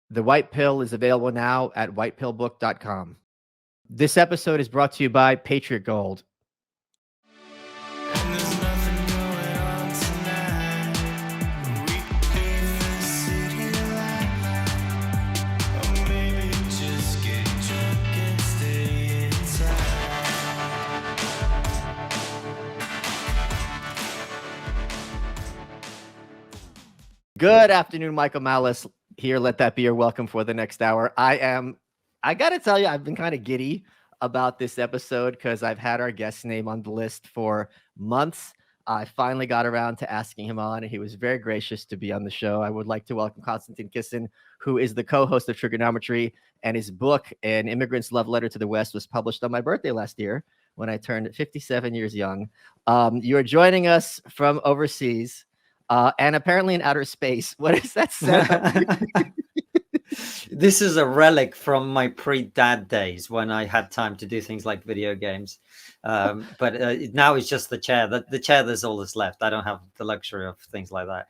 The White Pill is available now at whitepillbook.com. This episode is brought to you by Patriot Gold. Good afternoon, Michael Malice here. Let that be your welcome for the next hour. I got to tell you, I've been kind of giddy about this episode because I've had our guest name on the list for months. I finally got around to asking him on, and he was very gracious to be on the show. I would like to welcome Konstantin Kisin, who is the co-host of Trigonometry, and his book, An Immigrant's Love Letter to the West, was published on my birthday last year when I turned 57 years young. You are joining us from overseas. And apparently in outer space. What is that setup? This is a relic from my pre-dad days when I had time to do things like video games. But now it's just the chair. The chair, there's all that's left. I don't have the luxury of things like that.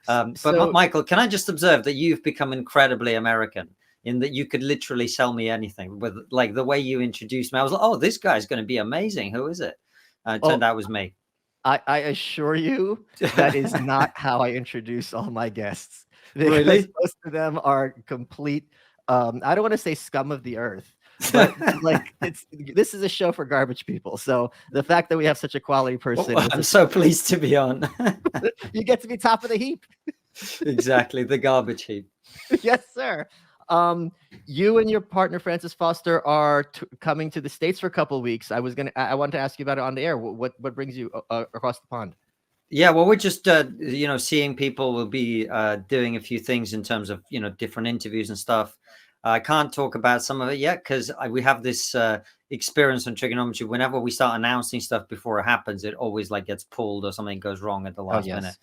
But Michael, can I just observe that you've become incredibly American in that you could literally sell me anything with like the way you introduced me. I was like, oh, this guy's going to be amazing. Who is it? It turned out it was me. I assure you that is not how I introduce all my guests. Really? Most of them are complete, I don't want to say scum of the earth, but like this is a show for garbage people. So the fact that we have such a quality person. Well, I'm so pleased to be on. You get to be top of the heap. Exactly. The garbage heap. Yes, sir. You and your partner Francis Foster are coming to the States for a couple of weeks. I wanted to ask you about it on the air. What brings you across the pond? Yeah, well, we're just seeing people. We'll be doing a few things in terms of different interviews and stuff. I can't talk about some of it yet because we have this experience on trigonometry. Whenever we start announcing stuff before it happens, it always like gets pulled or something goes wrong at the last minute.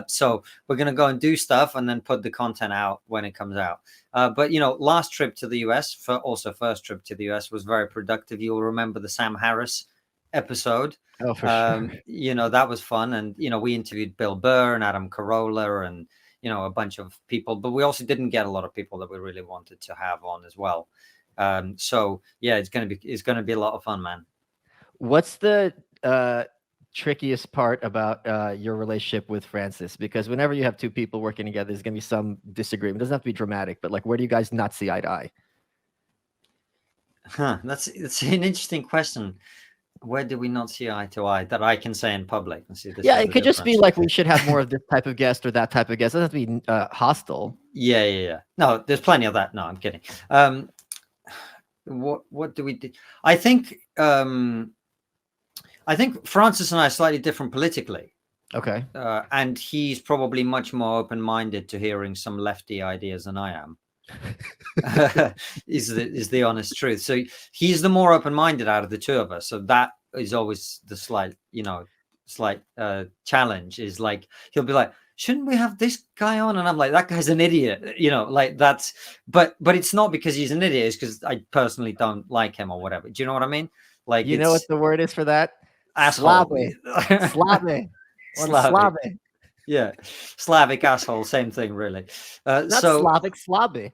So we're going to go and do stuff and then put the content out when it comes out. But, last trip to the US, first trip to the US was very productive. You'll remember the Sam Harris episode. Oh, for sure. That was fun. And, we interviewed Bill Burr and Adam Carolla and, a bunch of people. But we also didn't get a lot of people that we really wanted to have on as well. So, yeah, it's going to be a lot of fun, man. What's the trickiest part about your relationship with Francis? Because whenever you have two people working together, there's gonna be some disagreement. It doesn't have to be dramatic, but like, where do you guys not see eye to eye? That's an interesting question. Where do we not see eye to eye that I can say in public? It could just be like we should have more of this type of guest or that type of guest. It doesn't have to be hostile. Yeah. No, there's plenty of that. No, I'm kidding. What do we do? I think Francis and I are slightly different politically. Okay. And he's probably much more open-minded to hearing some lefty ideas than I am. is the honest truth. So he's the more open-minded out of the two of us. So that is always the slight challenge is like, he'll be like, shouldn't we have this guy on? And I'm like, that guy's an idiot, like that's, but it's not because he's an idiot. It's because I personally don't like him or whatever. Do you know what I mean? Like, you know what the word is for that? Asshole. Slavic. Yeah, Slavic asshole, same thing, really. Not Slavic, Slabby.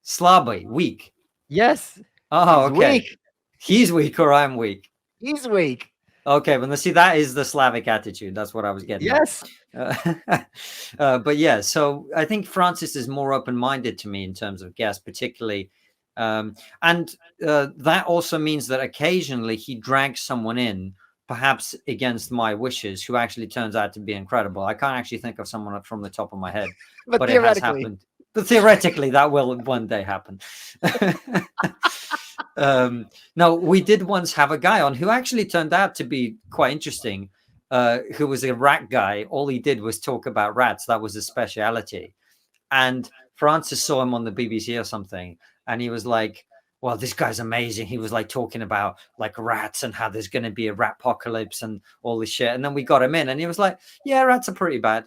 Slabby, weak. Yes. Oh, okay. Weak. He's weak or I'm weak? He's weak. Okay, but see, that is the Slavic attitude. That's what I was getting. Yes. But yeah, so I think Francis is more open-minded to me in terms of guests, particularly. And that also means that occasionally he drags someone in, perhaps against my wishes, who actually turns out to be incredible. I can't actually think of someone from the top of my head, but it has happened. But theoretically, that will one day happen. No, we did once have a guy on who actually turned out to be quite interesting, who was a rat guy. All he did was talk about rats. That was his speciality. And Francis saw him on the BBC or something, and he was like, well, this guy's amazing. He was like talking about like rats and how there's going to be a rat apocalypse and all this shit. And then we got him in and he was like, yeah, rats are pretty bad.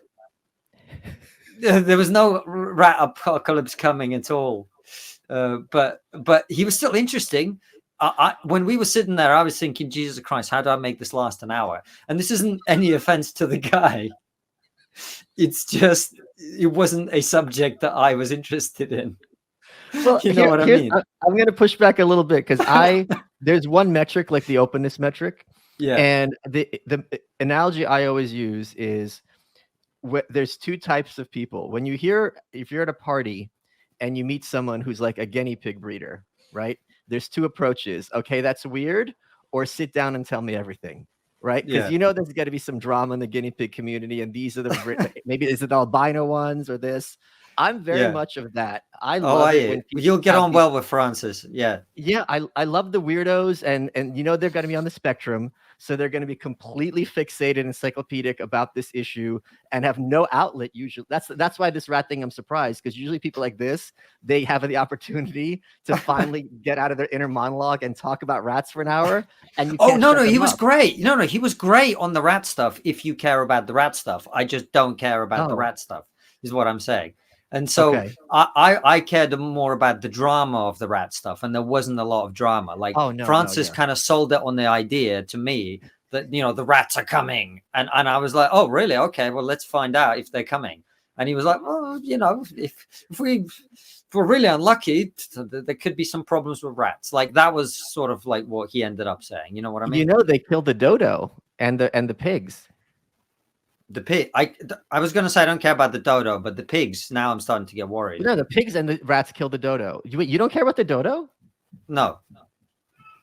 There was no rat apocalypse coming at all. But he was still interesting. When we were sitting there, I was thinking, Jesus Christ, how do I make this last an hour? And this isn't any offense to the guy. It's just, it wasn't a subject that I was interested in. Well, You know what I mean? I'm going to push back a little bit because there's one metric, like the openness metric. Yeah. And the analogy I always use is there's two types of people. If you're at a party and you meet someone who's like a guinea pig breeder, right? There's two approaches. Okay, that's weird, or sit down and tell me everything, right? Because there's got to be some drama in the guinea pig community, and these are the maybe is it the albino ones or this. I'm very much of that. I love it when you'll get on well with Francis. Yeah. Yeah, I love the weirdos, and they're going to be on the spectrum, so they're going to be completely fixated, encyclopedic about this issue, and have no outlet. Usually, that's why this rat thing. I'm surprised because usually people like this, they have the opportunity to finally get out of their inner monologue and talk about rats for an hour. And you can't no, he was great. No, he was great on the rat stuff. If you care about the rat stuff, I just don't care about the rat stuff. Is what I'm saying. And so I cared more about the drama of the rat stuff, and there wasn't a lot of drama. Like Francis kind of sold it on the idea to me that the rats are coming, and I was like, oh really? Okay, well let's find out if they're coming. And he was like, well, if we're really unlucky, there could be some problems with rats. Like that was sort of like what he ended up saying. You know what I mean? They killed the dodo and the pigs. The pig. I was going to say I don't care about the dodo, but the pigs. Now I'm starting to get worried. No, the pigs and the rats killed the dodo. You don't care about the dodo? No.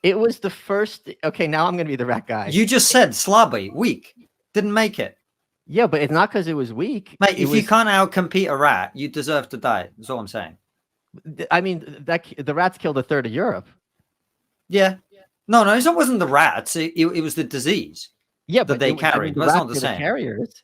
It was the first. Okay, now I'm going to be the rat guy. You just said slobby, weak, didn't make it. Yeah, but it's not because it was weak. Mate, if you can't outcompete a rat, you deserve to die. That's all I'm saying. I mean, the rats killed a third of Europe. Yeah. No, it wasn't the rats. It was the disease. Yeah, but they carried. That's not the same. Carriers.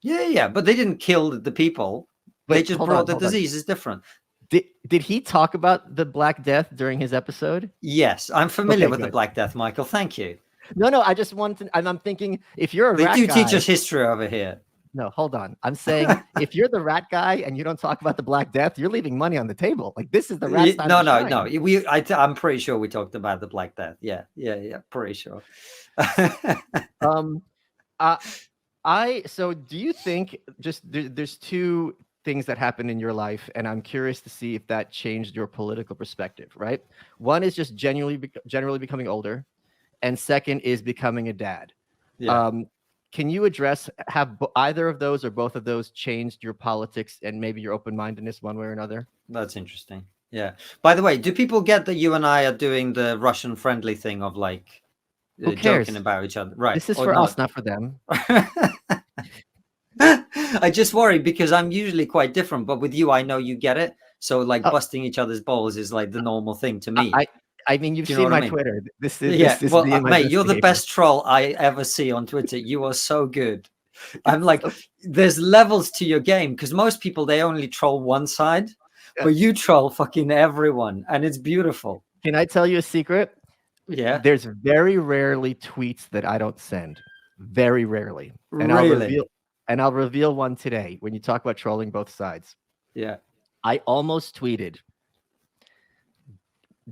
Yeah, but they didn't kill the people. They just brought the disease. Is different. Did he talk about the Black Death during his episode? Yes, I'm familiar with the Black Death, Michael. Thank you. No, I just wanted to, I'm thinking if you're a rat guy. They do teach us history over here. No, hold on. I'm saying if you're the rat guy and you don't talk about the Black Death, you're leaving money on the table. Like this is the rat. No. I'm pretty sure we talked about the Black Death. Yeah. Pretty sure. So do you think there's two things that happen in your life, and I'm curious to see if that changed your political perspective, right? One is just generally becoming older, and second is becoming a dad. Yeah. Can you address, have either of those or both of those changed your politics and maybe your open-mindedness one way or another? That's interesting. Yeah. By the way, do people get that you and I are doing the Russian friendly thing of like joking about each other? Right. This is for us, not for them. I just worry because I'm usually quite different, but with you, I know you get it. So like busting each other's balls is like the normal thing to me. I mean, you've seen my Twitter. This is mate, you're the best troll I ever see on Twitter. You are so good. I'm like, there's levels to your game because most people, they only troll one side, but you troll fucking everyone, and it's beautiful. Can I tell you a secret? Yeah. There's very rarely tweets that I don't send. Very rarely. And really? I'll reveal one today when you talk about trolling both sides. Yeah. I almost tweeted.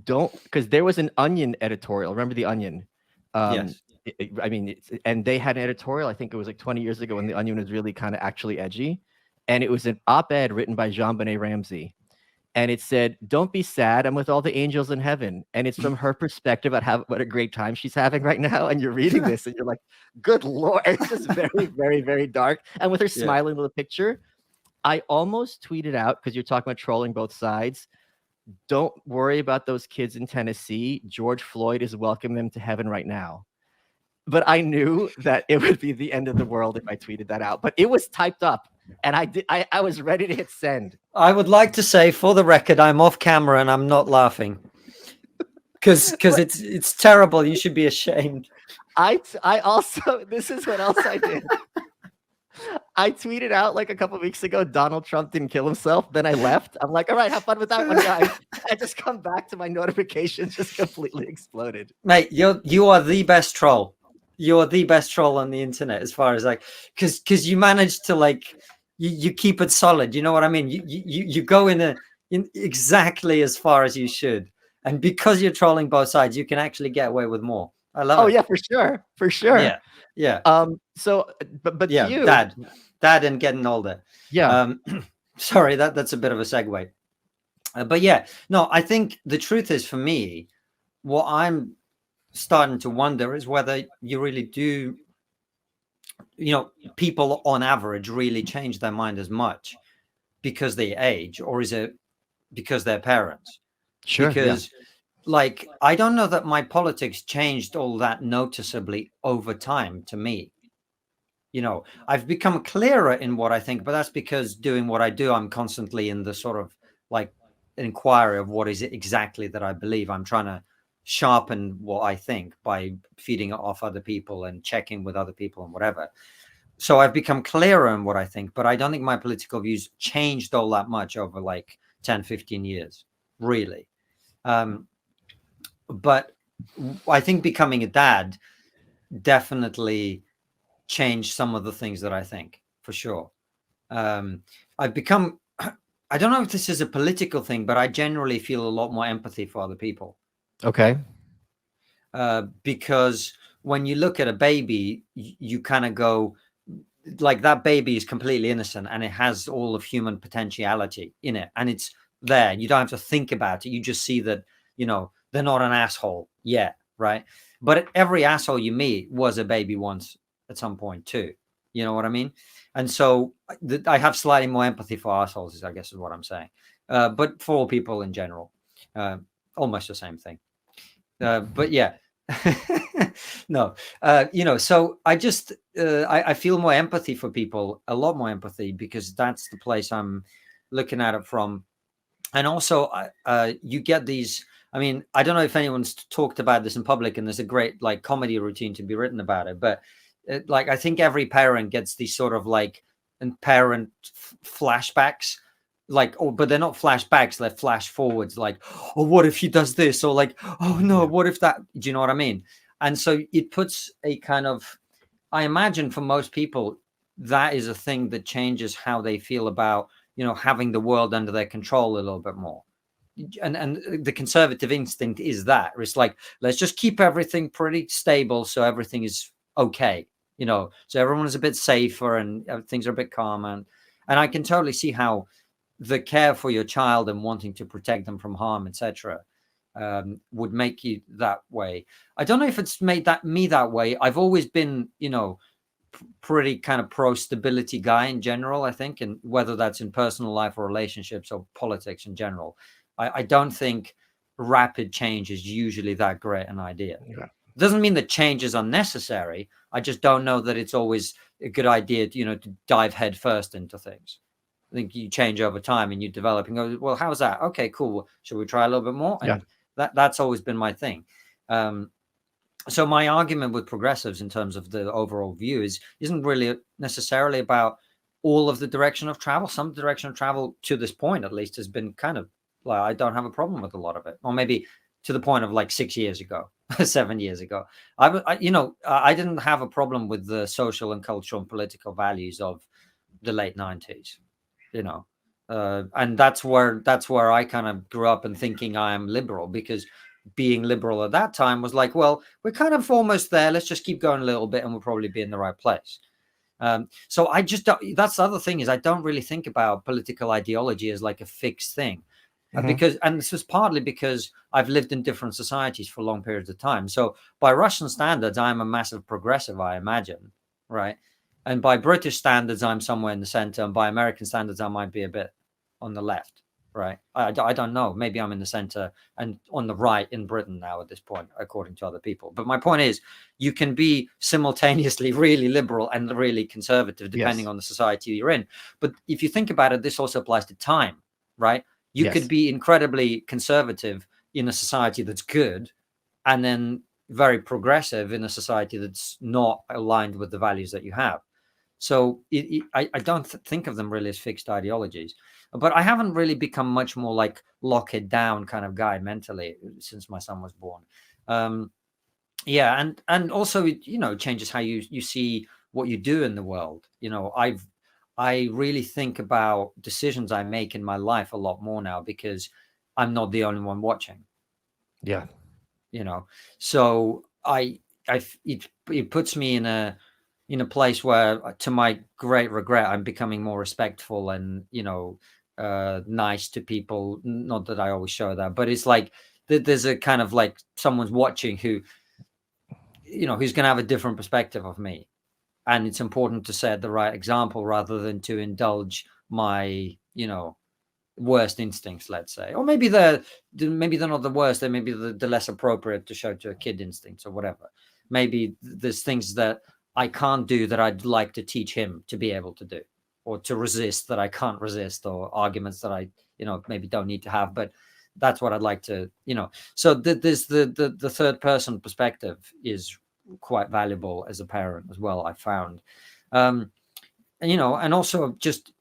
Because there was an Onion editorial. Remember the Onion? Yes. And they had an editorial. I think it was like 20 years ago when the Onion was really kind of actually edgy, and it was an op-ed written by Jean-Benet Ramsey, and it said, "Don't be sad. I'm with all the angels in heaven." And it's from her perspective about what a great time she's having right now. And you're reading this, and you're like, "Good Lord!" It's just very, very, very dark. And with her smiling little picture, I almost tweeted out because you're talking about trolling both sides. Don't worry about those kids in Tennessee. George Floyd is welcoming them to heaven right now. But I knew that it would be the end of the world if I tweeted that out. But it was typed up, and I was ready to hit send. I would like to say, for the record, I'm off camera and I'm not laughing because it's terrible. You should be ashamed. I also, this is what else I did. I tweeted out like a couple of weeks ago, Donald Trump didn't kill himself. Then I left. I'm like, all right, have fun with that one, guys. I just come back to my notifications just completely exploded. Mate, you are the best troll. You're the best troll on the internet as far as like, because you managed to like, you keep it solid. You know what I mean? You go in exactly as far as you should. And because you're trolling both sides, you can actually get away with more. I love it. Oh yeah, for sure. Yeah. So, but yeah, you, Dad. Dad and getting older. Yeah. Sorry, that's a bit of a segue. But yeah, no, I think the truth is, for me, what I'm starting to wonder is whether you really do, people on average really change their mind as much because they age, or is it because they're parents? Sure. Yeah. Because like, I don't know that my politics changed all that noticeably over time to me. I've become clearer in what I think, but that's because doing what I do, I'm constantly in the sort of like inquiry of what is it exactly that I believe. I'm trying to sharpen what I think by feeding it off other people and checking with other people and whatever. So I've become clearer in what I think, but I don't think my political views changed all that much over like 10, 15 years, really. But I think becoming a dad definitely changed some of the things that I think, for sure. I've become, I don't know if this is a political thing, but I generally feel a lot more empathy for other people. Okay. Because when you look at a baby, you kind of go, like, that baby is completely innocent and it has all of human potentiality in it, and it's there. You don't have to think about it. You just see that, they're not an asshole yet, right? But every asshole you meet was a baby once at some point too. You know what I mean? And so I have slightly more empathy for assholes, I guess is what I'm saying. But for all people in general, almost the same thing. But yeah. No, so I just I feel more empathy for people, a lot more empathy, because that's the place I'm looking at it from. And also you get these, I mean, I don't know if anyone's talked about this in public, and there's a great like comedy routine to be written about it, but like, I think every parent gets these sort of like parent flashbacks, like, but they're not flashbacks, they're flash forwards, like, oh, what if he does this, or like, oh no, what if that, do you know what I mean? And so it puts a kind of, I imagine for most people, that is a thing that changes how they feel about, having the world under their control a little bit more. And the conservative instinct is that it's like, let's just keep everything pretty stable so everything is okay, so everyone is a bit safer and things are a bit calmer. And I can totally see how the care for your child and wanting to protect them from harm, etc., would make you that way. I don't know if it's made me that way. I've always been, pretty kind of pro stability guy in general, I think, and whether that's in personal life or relationships or politics in general. I don't think rapid change is usually that great an idea. Yeah. Doesn't mean that change is unnecessary. I just don't know that it's always a good idea, to dive head first into things. I think you change over time and you develop and go, well, how's that? Okay, cool. Should we try a little bit more? And that's always been my thing. So my argument with progressives in terms of the overall view isn't really necessarily about all of the direction of travel. Some direction of travel to this point, at least, has been kind of like, I don't have a problem with a lot of it, or maybe to the point of like 6 years ago, 7 years ago. I didn't have a problem with the social and cultural and political values of the late 90s, and that's where I kind of grew up and thinking I am liberal, because being liberal at that time was like, well, we're kind of almost there. Let's just keep going a little bit and we'll probably be in the right place. So I just don't, that's the other thing, is I don't really think about political ideology as like a fixed thing. Because, and this was partly because I've lived in different societies for long periods of time. So by Russian standards, I'm a massive progressive, I imagine, right? And by British standards, I'm somewhere in the center. And by American standards, I might be a bit on the left, right? I don't know. Maybe I'm in the center and on the right in Britain now at this point, according to other people. But my point is, you can be simultaneously really liberal and really conservative, depending on the society you're in. But if you think about it, this also applies to time, right? You could be incredibly conservative in a society that's good, and then very progressive in a society that's not aligned with the values that you have. So I don't think of them really as fixed ideologies. But I haven't really become much more like lock it down kind of guy mentally since my son was born. And also, it changes how you see what you do in the world. I really think about decisions I make in my life a lot more now, because I'm not the only one watching. So it puts me in a in a place where, to my great regret, I'm becoming more respectful and, nice to people. Not that I always show that, but it's like there's a kind of like someone's watching who, who's going to have a different perspective of me. And it's important to set the right example rather than to indulge my, worst instincts, let's say. Or maybe they're not the worst. They may be the less appropriate to show to a kid instincts or whatever. Maybe there's things that I can't do that I'd like to teach him to be able to do, or to resist that I can't resist, or arguments that I, maybe don't need to have. But that's what I'd like to, So there's the third person perspective is quite valuable as a parent as well, I found. And also just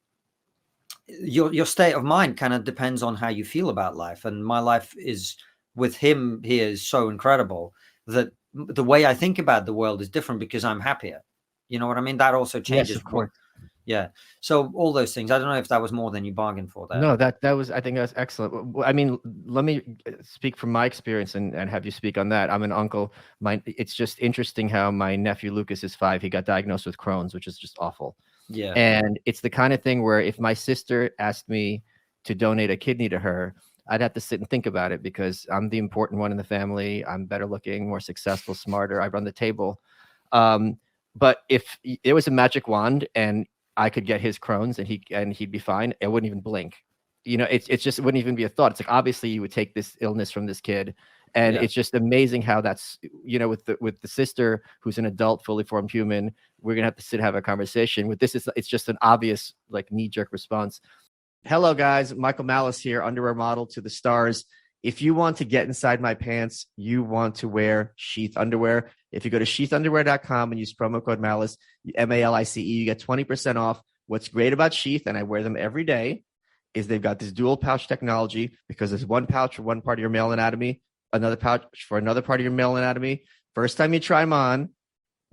your state of mind kind of depends on how you feel about life. And my life is with him here is so incredible that the way I think about the world is different because I'm happier. You know what I mean? That also changes. Yes, of course. Yeah. So all those things. I don't know if that was more than you bargained for there. No, that was, I think that's excellent. I mean, let me speak from my experience and have you speak on that. I'm an uncle. It's just interesting how my nephew Lucas is 5. He got diagnosed with Crohn's, which is just awful. Yeah. And it's the kind of thing where if my sister asked me to donate a kidney to her, I'd have to sit and think about it because I'm the important one in the family. I'm better looking, more successful, smarter. I run the table. But if it was a magic wand and I could get his Crohn's and he'd be fine, it wouldn't even blink. It's just, it wouldn't even be a thought. It's like, obviously you would take this illness from this kid. And it's just amazing how that's, with the sister who's an adult, fully formed human, we're going to have to sit and have a conversation. With this, it's just an obvious, like, knee-jerk response. Hello, guys. Michael Malice here, underwear model to the stars. If you want to get inside my pants, you want to wear Sheath underwear. If you go to sheathunderwear.com and use promo code Malice, Malice, you get 20% off. What's great about Sheath, and I wear them every day, is they've got this dual pouch technology because there's one pouch for one part of your male anatomy, another pouch for another part of your male anatomy. First time you try them on,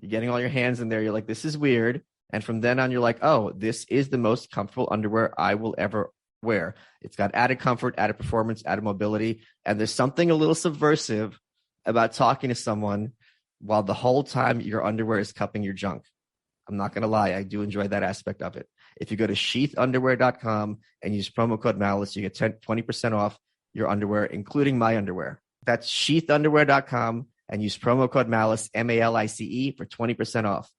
you're getting all your hands in there. You're like, this is weird. And from then on, you're like, oh, this is the most comfortable underwear I will ever wear. It's got added comfort, added performance, added mobility. And there's something a little subversive about talking to someone while the whole time your underwear is cupping your junk. I'm not going to lie. I do enjoy that aspect of it. If you go to sheathunderwear.com and use promo code Malice, you get 20% off your underwear, including my underwear. That's sheathunderwear.com and use promo code Malice, Malice, for 20% off.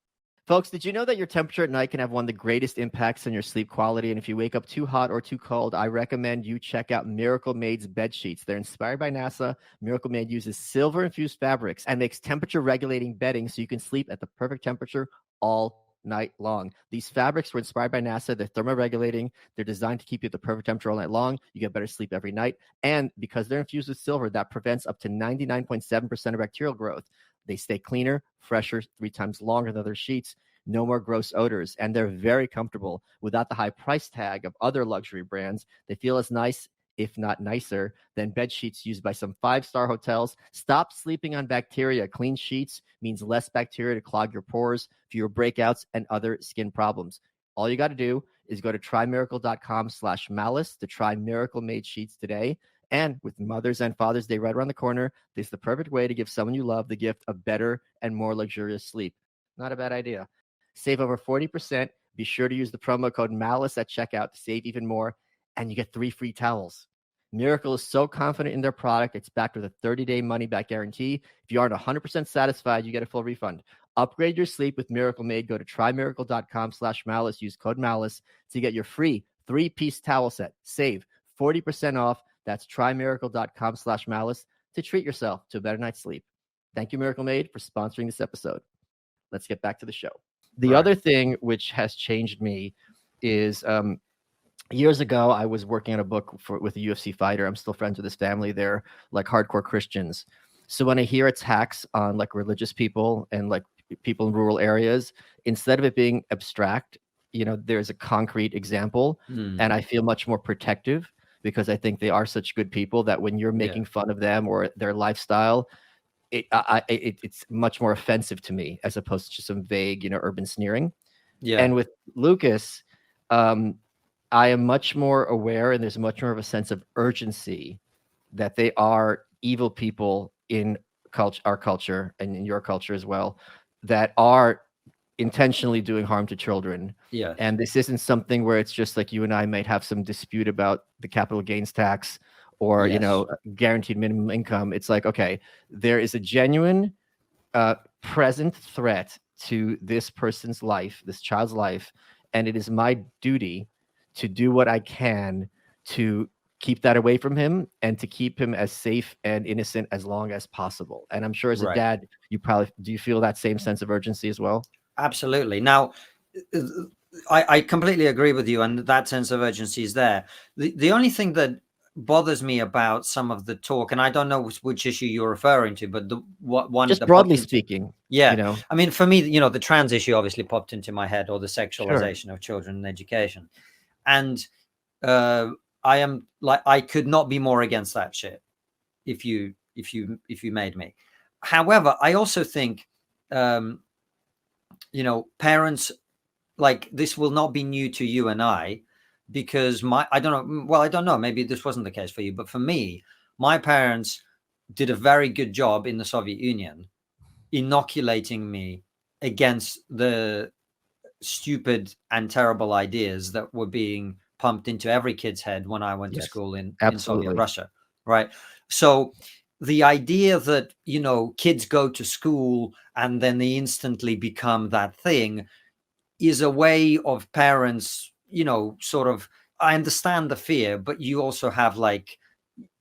Folks, did you know that your temperature at night can have one of the greatest impacts on your sleep quality? And if you wake up too hot or too cold, I recommend you check out Miracle Made's bed sheets. They're inspired by NASA. Miracle Made uses silver-infused fabrics and makes temperature-regulating bedding so you can sleep at the perfect temperature all night long. These fabrics were inspired by NASA. They're thermoregulating. They're designed to keep you at the perfect temperature all night long. You get better sleep every night. And because they're infused with silver, that prevents up to 99.7% of bacterial growth. They stay cleaner, fresher, 3 times longer than other sheets. No more gross odors. And they're very comfortable without the high price tag of other luxury brands. They feel as nice, if not nicer, than bed sheets used by some 5-star hotels. Stop sleeping on bacteria. Clean sheets means less bacteria to clog your pores, fewer breakouts, and other skin problems. All you got to do is go to trymiracle.com/malice to try Miracle Made sheets today. And with Mother's and Father's Day right around the corner, this is the perfect way to give someone you love the gift of better and more luxurious sleep. Not a bad idea. Save over 40%. Be sure to use the promo code Malice at checkout to save even more, and you get 3 free towels. Miracle is so confident in their product, it's backed with a 30-day money-back guarantee. If you aren't 100% satisfied, you get a full refund. Upgrade your sleep with Miracle Made. Go to trymiracle.com/malice. Use code Malice to get your free 3-piece towel set. Save 40% off. That's trymiracle.com/malice to treat yourself to a better night's sleep. Thank you, Miracle Made, for sponsoring this episode. Let's get back to the show. The other thing which has changed me is years ago, I was working on a book with a UFC fighter. I'm still friends with his family. They're like hardcore Christians. So when I hear attacks on like religious people and like people in rural areas, instead of it being abstract, there's a concrete example. And I feel much more protective because I think they are such good people that when you're making fun of them or their lifestyle, it's much more offensive to me as opposed to some vague, urban sneering. Yeah. And with Lucas, I am much more aware, and there's much more of a sense of urgency that they are evil people in our culture and in your culture as well, that are intentionally doing harm to children. Yeah. And this isn't something where it's just like you and I might have some dispute about the capital gains tax or, you Yes. know, guaranteed minimum income. It's like, okay, there is a genuine present threat to this person's life, this child's life, and it is my duty to do what I can to keep that away from him and to keep him as safe and innocent as long as possible. And I'm sure as a Right. dad, do you feel that same sense of urgency as well? Absolutely. Now, I completely agree with you, and that sense of urgency is there. The only thing that bothers me about some of the talk, and I don't know which issue you're referring to, but one Just that broadly popped into, speaking, yeah, you know, I mean, for me, you know, the trans issue obviously popped into my head, or the sure. sexualization of children in education, and I could not be more against that shit if you made me. However, I also think, you know, parents, like, this will not be new to you and I, because I don't know, maybe this wasn't the case for you, but for me, my parents did a very good job in the Soviet Union inoculating me against the stupid and terrible ideas that were being pumped into every kid's head when I went to school in Soviet Russia, right? So the idea that, you know, kids go to school and then they instantly become that thing is a way of parents, you know, sort of, I understand the fear, but you also have like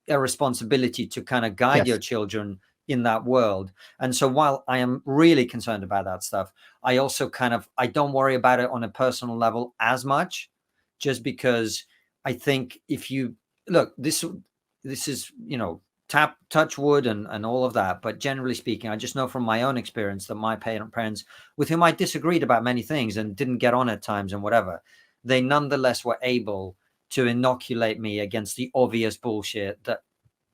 a responsibility to kind of guide your children in that world. And so while I am really concerned about that stuff, I also I don't worry about it on a personal level as much, just because I think if you look, this is, you know, touch wood and all of that. But generally speaking, I just know from my own experience that my parents, with whom I disagreed about many things and didn't get on at times and whatever, they nonetheless were able to inoculate me against the obvious bullshit that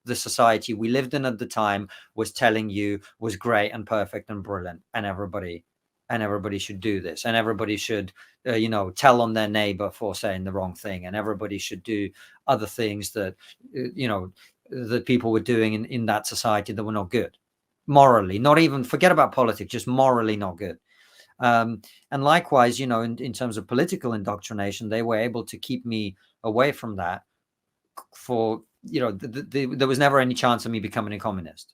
the society we lived in at the time was telling you was great and perfect and brilliant, and everybody should do this, and everybody should you know, tell on their neighbor for saying the wrong thing, and everybody should do other things that you know, that people were doing in that society that were not good morally, not even forget about politics, just morally not good. And likewise, you know, in terms of political indoctrination, they were able to keep me away from that for, you know, there was never any chance of me becoming a communist.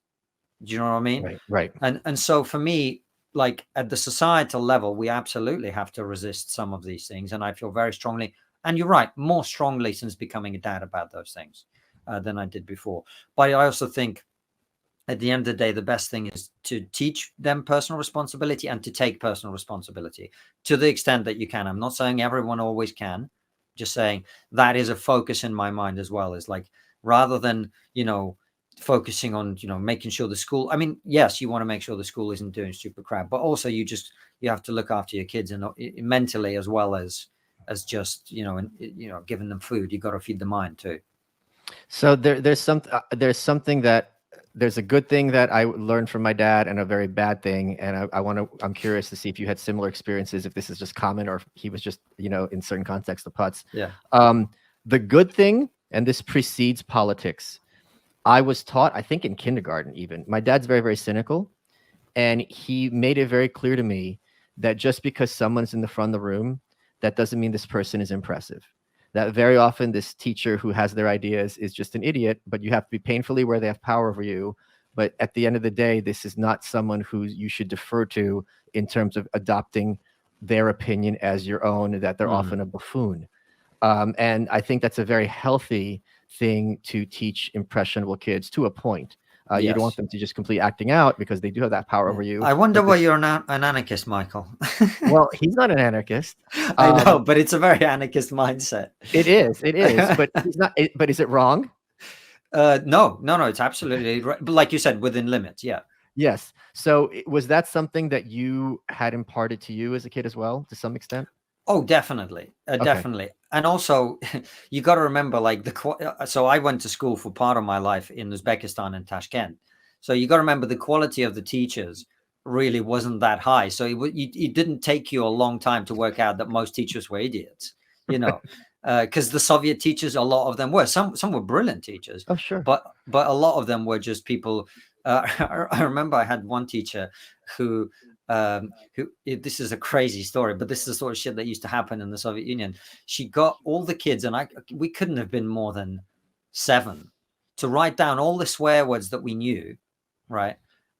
Do you know what I mean? Right. And so for me, like at the societal level, we absolutely have to resist some of these things. And I feel very strongly, and you're right, more strongly since becoming a dad about those things than I did before. But I also think at the end of the day, the best thing is to teach them personal responsibility and to take personal responsibility to the extent that you can. I'm not saying everyone always can, just saying that is a focus in my mind as well, is like, rather than, you know, focusing on, you know, making sure the school, I mean, yes, you want to make sure the school isn't doing stupid crap, but also you have to look after your kids, and mentally as well as just, you know, and, you know, giving them food, you got to feed the mind too. So there's a good thing that I learned from my dad and a very bad thing. And I'm curious to see if you had similar experiences, if this is just common or if he was just, you know, in certain contexts, the putz. Yeah. The good thing, and this precedes politics, I was taught, I think in kindergarten even, my dad's very, very cynical. And he made it very clear to me that just because someone's in the front of the room, that doesn't mean this person is impressive. That very often this teacher who has their ideas is just an idiot, but you have to be painfully aware they have power over you. But at the end of the day, this is not someone who you should defer to in terms of adopting their opinion as your own, that they're often a buffoon. And I think that's a very healthy thing to teach impressionable kids to a point. You don't want them to just completely acting out, because they do have that power over you. I wonder why you're an anarchist, Michael. Well, he's not an anarchist. I know, but it's a very anarchist mindset. It is, but he's not. But is it wrong? No, it's absolutely right. But like you said, within limits, yeah. Yes. So was that something that you had imparted to you as a kid as well, to some extent? Oh, definitely. Definitely. And also, you got to remember, like, so I went to school for part of my life in Uzbekistan and Tashkent. So you got to remember the quality of the teachers really wasn't that high. So it didn't take you a long time to work out that most teachers were idiots, you know, because the Soviet teachers, a lot of them were, some were brilliant teachers. Oh, sure. But a lot of them were just people. I remember I had one teacher who this is a crazy story, but this is the sort of shit that used to happen in the Soviet Union. She got all the kids, and we couldn't have been more than 7, to write down all the swear words that we knew, right?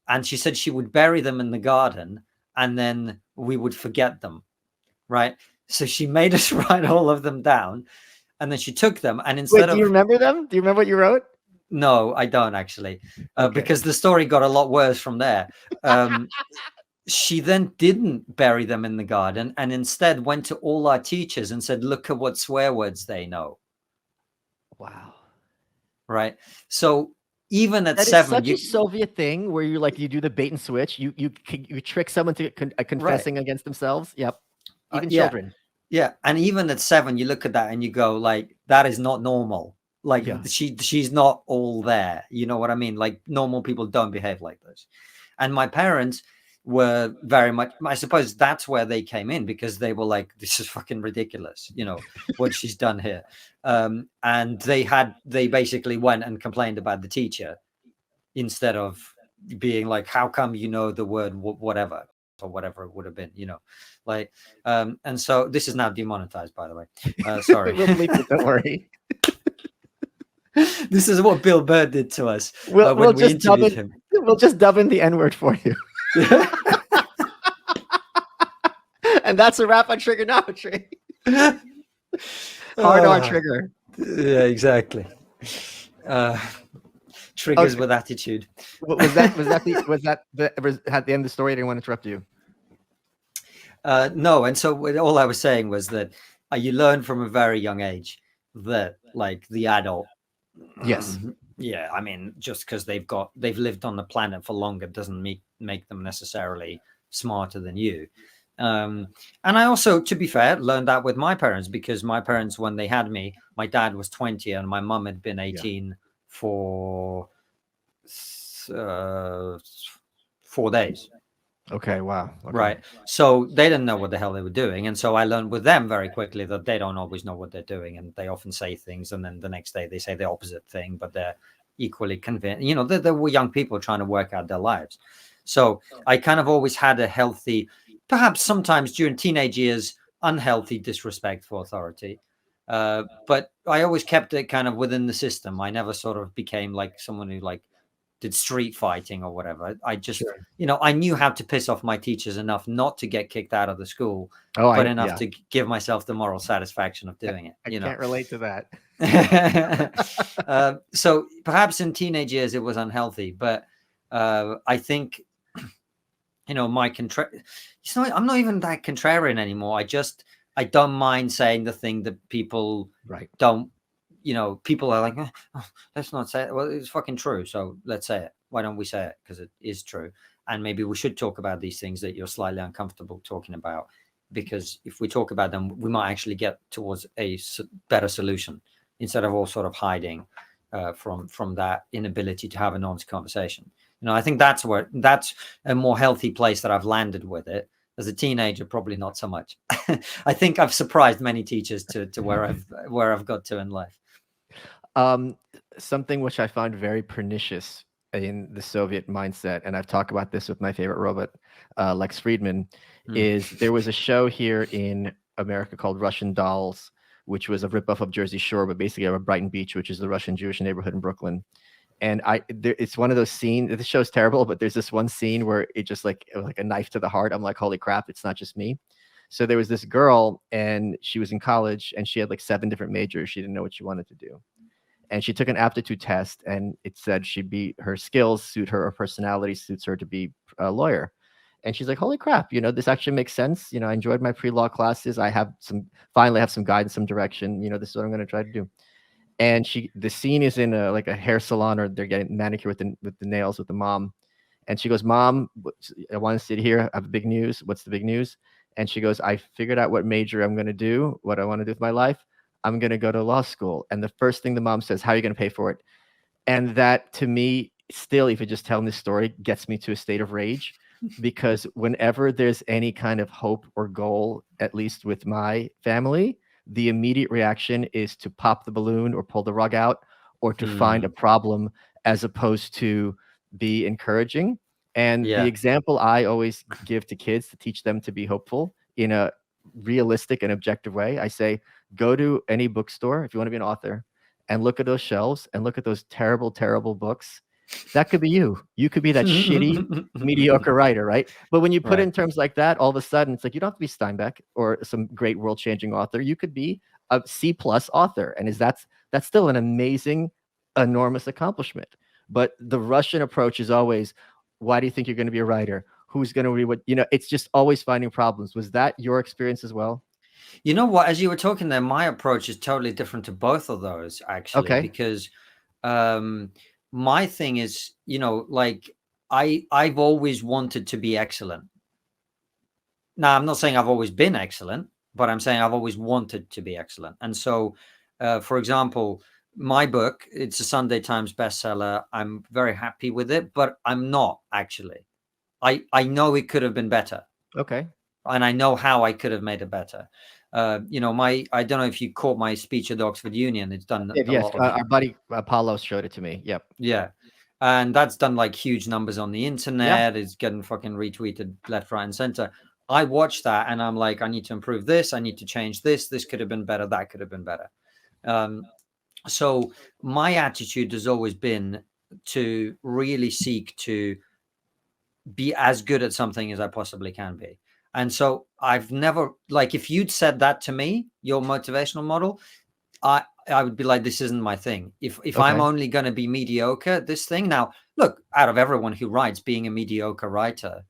And she said she would bury them in the garden, and then we would forget them, right? So she made us write all of them down, and then she took them, and instead do you remember them? Do you remember what you wrote? No, I don't actually, Okay. because the story got a lot worse from there. She then didn't bury them in the garden, and instead went to all our teachers and said, look at what swear words they know. Wow. Right. So even at that 7, is such a Soviet thing where you do the bait and switch. You trick someone to confessing against themselves. Yep. Even children. Yeah. And even at 7, you look at that and you go, like, that is not normal. Like, she's not all there. You know what I mean? Like, normal people don't behave like this. And my parents were very much, I suppose that's where they came in, because they were like, this is fucking ridiculous, you know, what she's done here. And they basically went and complained about the teacher, instead of being like, how come you know the word whatever, or whatever it would have been, you know, like, and so this is now demonetized, by the way. Sorry. We'll bleep it, don't worry. This is what Bill Burr did to us we'll when we just interviewed him. We'll just dub in the N-word for you. And that's a wrap on trigonometry. Hard on trigger. Yeah, exactly. Triggers with attitude. Was that at the end of the story? I didn't want to interrupt you. No, and so all I was saying was that you learn from a very young age that, like, the adult. Yes. Yeah, I mean, just because they've lived on the planet for longer doesn't make them necessarily smarter than you. And I also, to be fair, learned that with my parents, because my parents, when they had me, my dad was 20 and my mum had been 18 for 4 days. Okay, wow. Okay. Right. So they didn't know what the hell they were doing. And so I learned with them very quickly that they don't always know what they're doing. And they often say things, and then the next day they say the opposite thing, but they're equally convinced. You know, they were young people trying to work out their lives. So I kind of always had a healthy, perhaps sometimes during teenage years, unhealthy disrespect for authority. But I always kept it kind of within the system. I never sort of became like someone who like did street fighting or whatever. I just, you know, I knew how to piss off my teachers enough not to get kicked out of the school, but enough to give myself the moral satisfaction of doing it. I can't relate to that. So perhaps in teenage years it was unhealthy, but I think, you know, I'm not even that contrarian anymore. I don't mind saying the thing that people don't. You know, people are like, oh, let's not say it. Well, it's fucking true. So let's say it. Why don't we say it? Because it is true. And maybe we should talk about these things that you're slightly uncomfortable talking about, because if we talk about them, we might actually get towards a better solution instead of all sort of hiding from that inability to have an honest conversation. You know, I think that's a more healthy place that I've landed with it. As a teenager, probably not so much. I think I've surprised many teachers to where I've got to in life. Something which I found very pernicious in the Soviet mindset, and I've talked about this with my favorite robot, Lex Friedman, is there was a show here in America called Russian Dolls, which was a ripoff of Jersey Shore, but basically of Brighton Beach, which is the Russian Jewish neighborhood in Brooklyn. And it's one of those scenes. The show's terrible, but there's this one scene where it just like a knife to the heart. I'm like, holy crap, it's not just me. So there was this girl, and she was in college, and she had like 7 different majors. She didn't know what she wanted to do. And she took an aptitude test, and it said her skills suit her, or personality suits her to be a lawyer. And she's like, holy crap, you know, this actually makes sense. You know, I enjoyed my pre-law classes. I finally have some guidance, some direction. You know, this is what I'm going to try to do. And the scene is in a hair salon, or they're getting manicure with the nails with the mom. And she goes, Mom, I want to sit here. I have big news. What's the big news? And she goes, I figured out what major I'm going to do, what I want to do with my life. I'm going to go to law school. And the first thing the mom says, how are you going to pay for it? And that, to me, still, if you're just telling this story, gets me to a state of rage, because whenever there's any kind of hope or goal, at least with my family, the immediate reaction is to pop the balloon or pull the rug out, or to find a problem, as opposed to be encouraging. And the Yeah. example I always give to kids to teach them to be hopeful in a realistic and objective way, I say, go to any bookstore if you want to be an author and look at those shelves and look at those terrible, terrible books. That could be you. You could be that shitty, mediocre writer, right? But when you put it Right. in terms like that, all of a sudden it's like you don't have to be Steinbeck or some great world-changing author. You could be a C+ author, and that's still an amazing, enormous accomplishment. But the Russian approach is always, why do you think you're going to be a writer? Who's going to read what, it's just always finding problems. Was that your experience as well? You know what? As you were talking there, my approach is totally different to both of those, actually, Okay. because my thing is, like I've always wanted to be excellent. Now, I'm not saying I've always been excellent, but I'm saying I've always wanted to be excellent. And so, for example, my book, it's a Sunday Times bestseller. I'm very happy with it, but I'm not actually. I know it could have been better. Okay. And I know how I could have made it better. I don't know if you caught my speech at the Oxford Union. It's done a Yes, lot of, our buddy Apollo showed it to me. Yep. yeah. And that's done like huge numbers on the internet. It's getting fucking retweeted left, right, and center. I watched that and I'm like, I need to improve this. I need to change this. This could have been better. That could have been better. So my attitude has always been to really seek to be as good at something as I possibly can be. And so I've never, like, if you'd said that to me, your motivational model, I would be like, this isn't my thing. If I'm only going to be mediocre at this thing. Now, look, out of everyone who writes, being a mediocre writer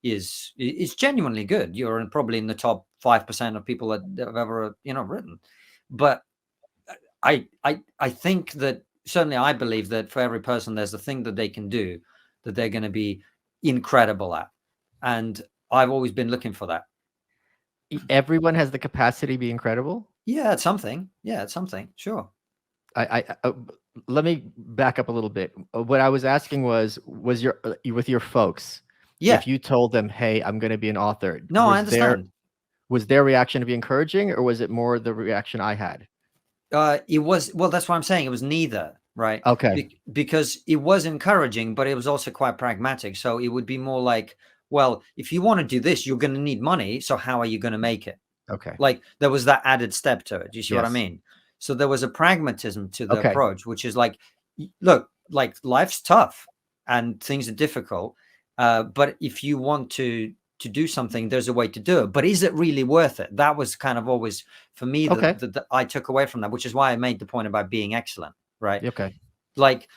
is genuinely good. You're probably in the top 5% of people that have ever, written. But I think that, certainly I believe that for every person, there's a thing that they can do that they're going to be incredible at. And I've always been looking for that. Everyone has the capacity to be incredible. Yeah, it's something. Yeah, it's something. Sure. Let me back up a little bit. What I was asking was your with your folks. Yeah. If you told them, "Hey, I'm going to be an author," no, I understand. Was their reaction to be encouraging, or was it more the reaction I had? It was, well, that's what I'm saying. It was neither, right? Okay. Because it was encouraging, but it was also quite pragmatic. So it would be more like, well, if you want to do this, you're going to need money. So how are you going to make it? Okay. Like there was that added step to it. Do you see what I mean? So there was a pragmatism to the approach, which is like, look, like life's tough and things are difficult. But if you want to do something, there's a way to do it. But is it really worth it? That was kind of always for me that I took away from that, which is why I made the point about being excellent, right? Okay. Like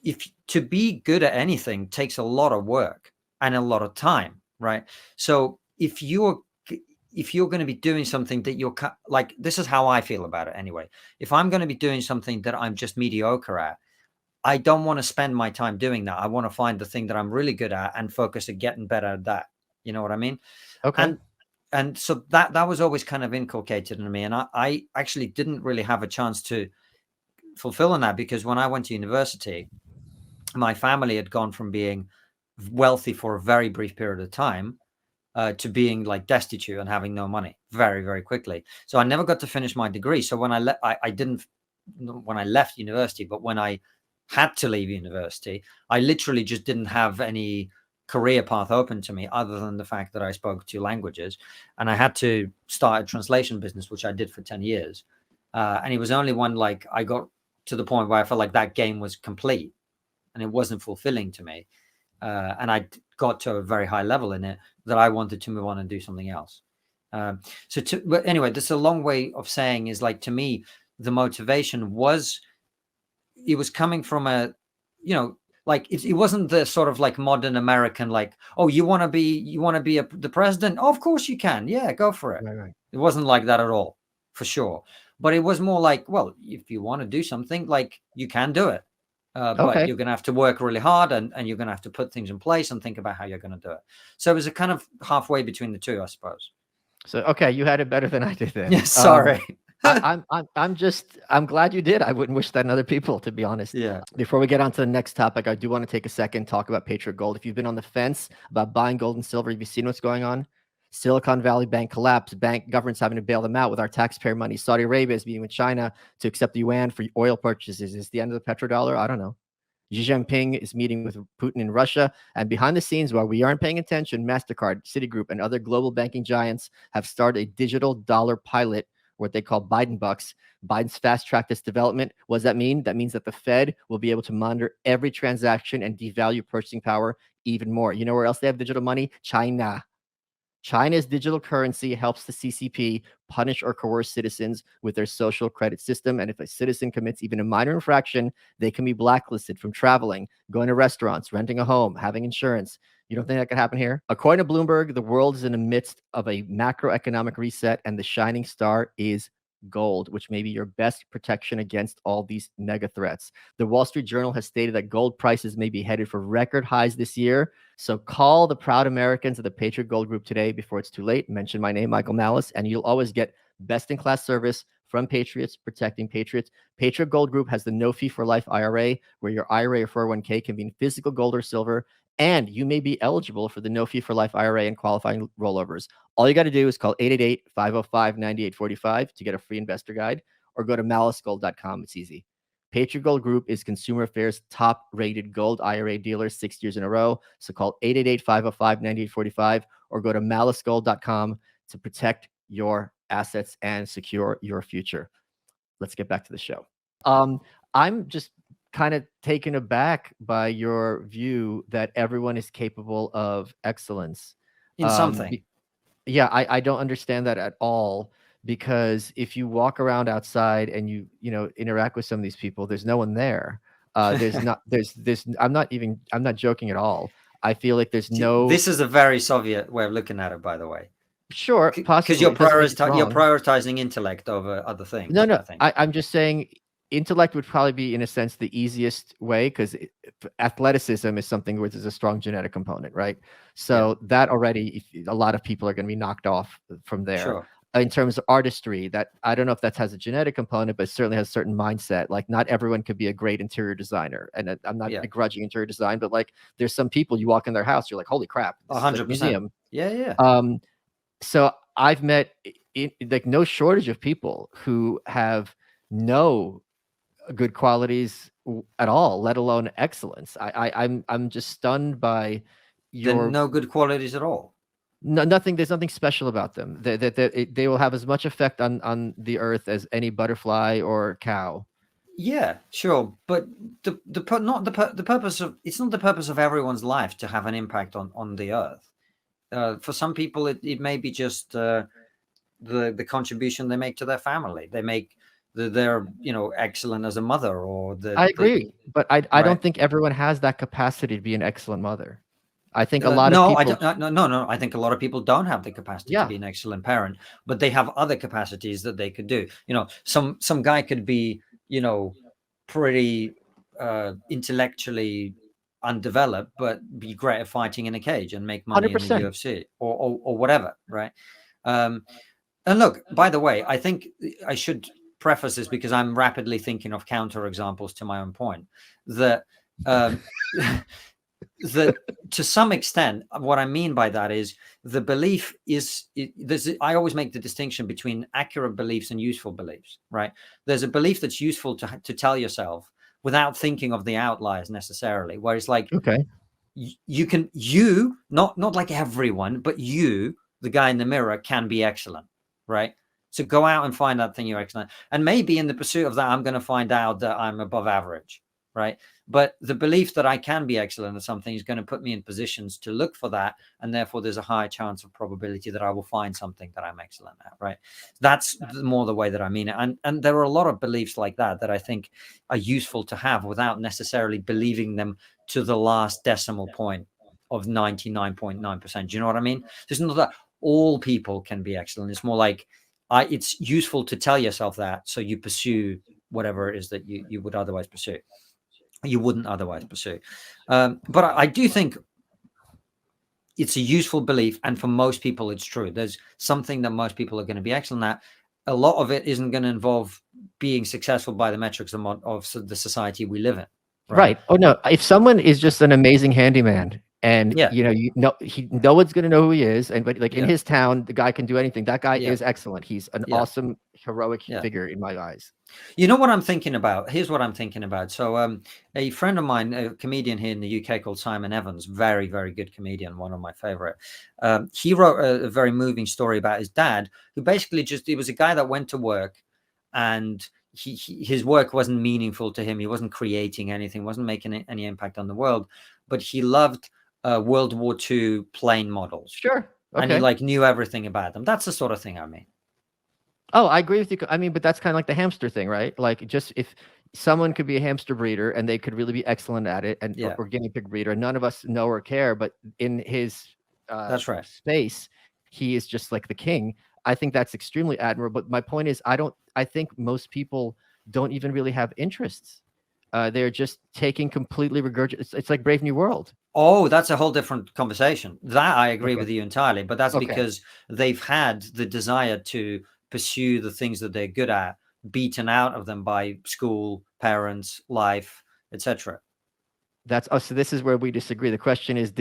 if to be good at anything takes a lot of work and a lot of time, right? So if you're going to be doing something that you're like, this is how I feel about it anyway. If I'm going to be doing something that I'm just mediocre at, I don't want to spend my time doing that. I want to find the thing that I'm really good at and focus on getting better at that. You know what I mean? Okay. And so that was always kind of inculcated in me. And I actually didn't really have a chance to fulfill on that, because when I went to university, my family had gone from being wealthy for a very brief period of time to being like destitute and having no money very, very quickly. So I never got to finish my degree. So when I didn't, when I left university, but when I had to leave university, I literally just didn't have any career path open to me other than the fact that I spoke 2 languages. And I had to start a translation business, which I did for 10 years. And it was only when like I got to the point where I felt like that game was complete and it wasn't fulfilling to me. And I got to a very high level in it that I wanted to move on and do something else. But anyway, this is a long way of saying is like, to me, the motivation was, it was coming from a, like it wasn't the sort of like modern American, like, oh, you want to be the president? Oh, of course you can. Yeah, go for it. Right. It wasn't like that at all, for sure. But it was more like, well, if you want to do something, like you can do it. But you're going to have to work really hard and you're going to have to put things in place and think about how you're going to do it. So it was a kind of halfway between the two, I suppose. So, okay, you had it better than I did then. Yeah, sorry. I'm glad you did. I wouldn't wish that on other people, to be honest. Yeah. Before we get on to the next topic, I do want to take a second, talk about Patriot Gold. If you've been on the fence about buying gold and silver, have you seen what's going on? Silicon Valley Bank collapsed. Government's having to bail them out with our taxpayer money. Saudi Arabia is meeting with China to accept the yuan for oil purchases. Is the end of the petrodollar? I don't know. Xi Jinping is meeting with Putin in Russia. And behind the scenes, while we aren't paying attention, MasterCard, Citigroup, and other global banking giants have started a digital dollar pilot, what they call Biden bucks. Biden's fast-tracked this development. What does that mean? That means that the Fed will be able to monitor every transaction and devalue purchasing power even more. You know where else they have digital money? China. China's digital currency helps the CCP punish or coerce citizens with their social credit system. And if a citizen commits even a minor infraction, they can be blacklisted from traveling, going to restaurants, renting a home, having insurance. You don't think that could happen here? According to Bloomberg, the world is in the midst of a macroeconomic reset, and the shining star is gold, which may be your best protection against all these mega threats. The Wall Street Journal has stated that gold prices may be headed for record highs this year. So call the proud Americans of the Patriot Gold Group today before it's too late. Mention my name, Michael Malice, and you'll always get best-in-class service from Patriots, protecting Patriots. Patriot Gold Group has the no-fee for life IRA, where your IRA or 401k can be in physical gold or silver, and you may be eligible for the no-fee for life IRA and qualifying rollovers. All you got to do is call 888-505-9845 to get a free investor guide, or go to malicegold.com. It's easy. Patriot Gold Group is Consumer Affairs' top-rated gold IRA dealer 6 years in a row. So call 888-505-9845 or go to malicegold.com to protect your assets and secure your future. Let's get back to the show. I'm just kind of taken aback by your view that everyone is capable of excellence in something. Yeah, I don't understand that at all, because if you walk around outside and you interact with some of these people, there's no one there. There's I'm not joking at all. I feel like there's no. This is a very Soviet way of looking at it, by the way. Sure, possibly, because you're prioritizing intellect over other things. No, I'm just saying intellect would probably be, in a sense, the easiest way, because athleticism is something where there's a strong genetic component, right? So that already, a lot of people are going to be knocked off from there. Sure. In terms of artistry, that I don't know if that has a genetic component, but it certainly has a certain mindset. Like, not everyone could be a great interior designer, and I'm not begrudging interior design, but like, there's some people, you walk in their house, you're like, holy crap, 100%. Museum. Yeah. So I've met like no shortage of people who have no good qualities at all, let alone excellence. I'm just stunned by your no good qualities at all. Nothing. There's nothing special about them. They will have as much effect on the earth as any butterfly or cow. Yeah, sure, but it's not the purpose of everyone's life to have an impact on the earth. For some people, it may be just the contribution they make to their family. They make they're excellent as a mother, or I agree, but I don't think everyone has that capacity to be an excellent mother. I think a lot of people. No. I think a lot of people don't have the capacity to be an excellent parent, but they have other capacities that they could do. Some guy could be pretty intellectually undeveloped, but be great at fighting in a cage and make money 100%. In the UFC or whatever, right? And look, by the way, I think I should preface this, because I'm rapidly thinking of counter examples to my own point, that that to some extent, what I mean by that is the belief is I always make the distinction between accurate beliefs and useful beliefs, right? There's a belief that's useful to tell yourself without thinking of the outliers necessarily, where it's like, okay, you not like everyone, but you, the guy in the mirror, can be excellent, right? So go out and find that thing you're excellent. And maybe in the pursuit of that, I'm going to find out that I'm above average, right? But the belief that I can be excellent at something is going to put me in positions to look for that. And therefore, there's a high chance of probability that I will find something that I'm excellent at, right? That's more the way that I mean it. And there are a lot of beliefs like that I think are useful to have without necessarily believing them to the last decimal point of 99.9%. Do you know what I mean? There's not that all people can be excellent. It's more like, it's useful to tell yourself that, so you pursue whatever it is that you would otherwise pursue. You wouldn't otherwise pursue. But I do think it's a useful belief, and for most people, it's true. There's something that most people are going to be excellent at. A lot of it isn't going to involve being successful by the metrics of the society we live in. Right. Oh no, if someone is just an amazing handyman And Yeah. no one's gonna know who he is. And but like in Yeah. his town, the guy can do anything. That guy Yeah. is excellent. He's an Yeah. awesome, heroic Yeah. figure in my eyes. You know what I'm thinking about? Here's what I'm thinking about. So a friend of mine, a comedian here in the UK called Simon Evans, very, very good comedian, one of my favorite. He wrote a very moving story about his dad, who basically he was a guy that went to work, and his work wasn't meaningful to him. He wasn't creating anything, wasn't making any impact on the world, but he loved World War II plane models. Sure. Okay. And he like knew everything about them. That's the sort of thing I mean. Oh, I agree with you. I mean, but that's kind of like the hamster thing, right? Like, just if someone could be a hamster breeder and they could really be excellent at it, and Yeah. or guinea pig breeder, and none of us know or care, but in his That's right. space, he is just like the king. I think that's extremely admirable. But my point is, I think most people don't even really have interests. They're just taking completely regurgitated. It's like Brave New World. Oh, that's a whole different conversation. That I agree Okay. with you entirely, but that's Okay. because they've had the desire to pursue the things that they're good at, beaten out of them by school, parents, life, etc. So this is where we disagree. The question is,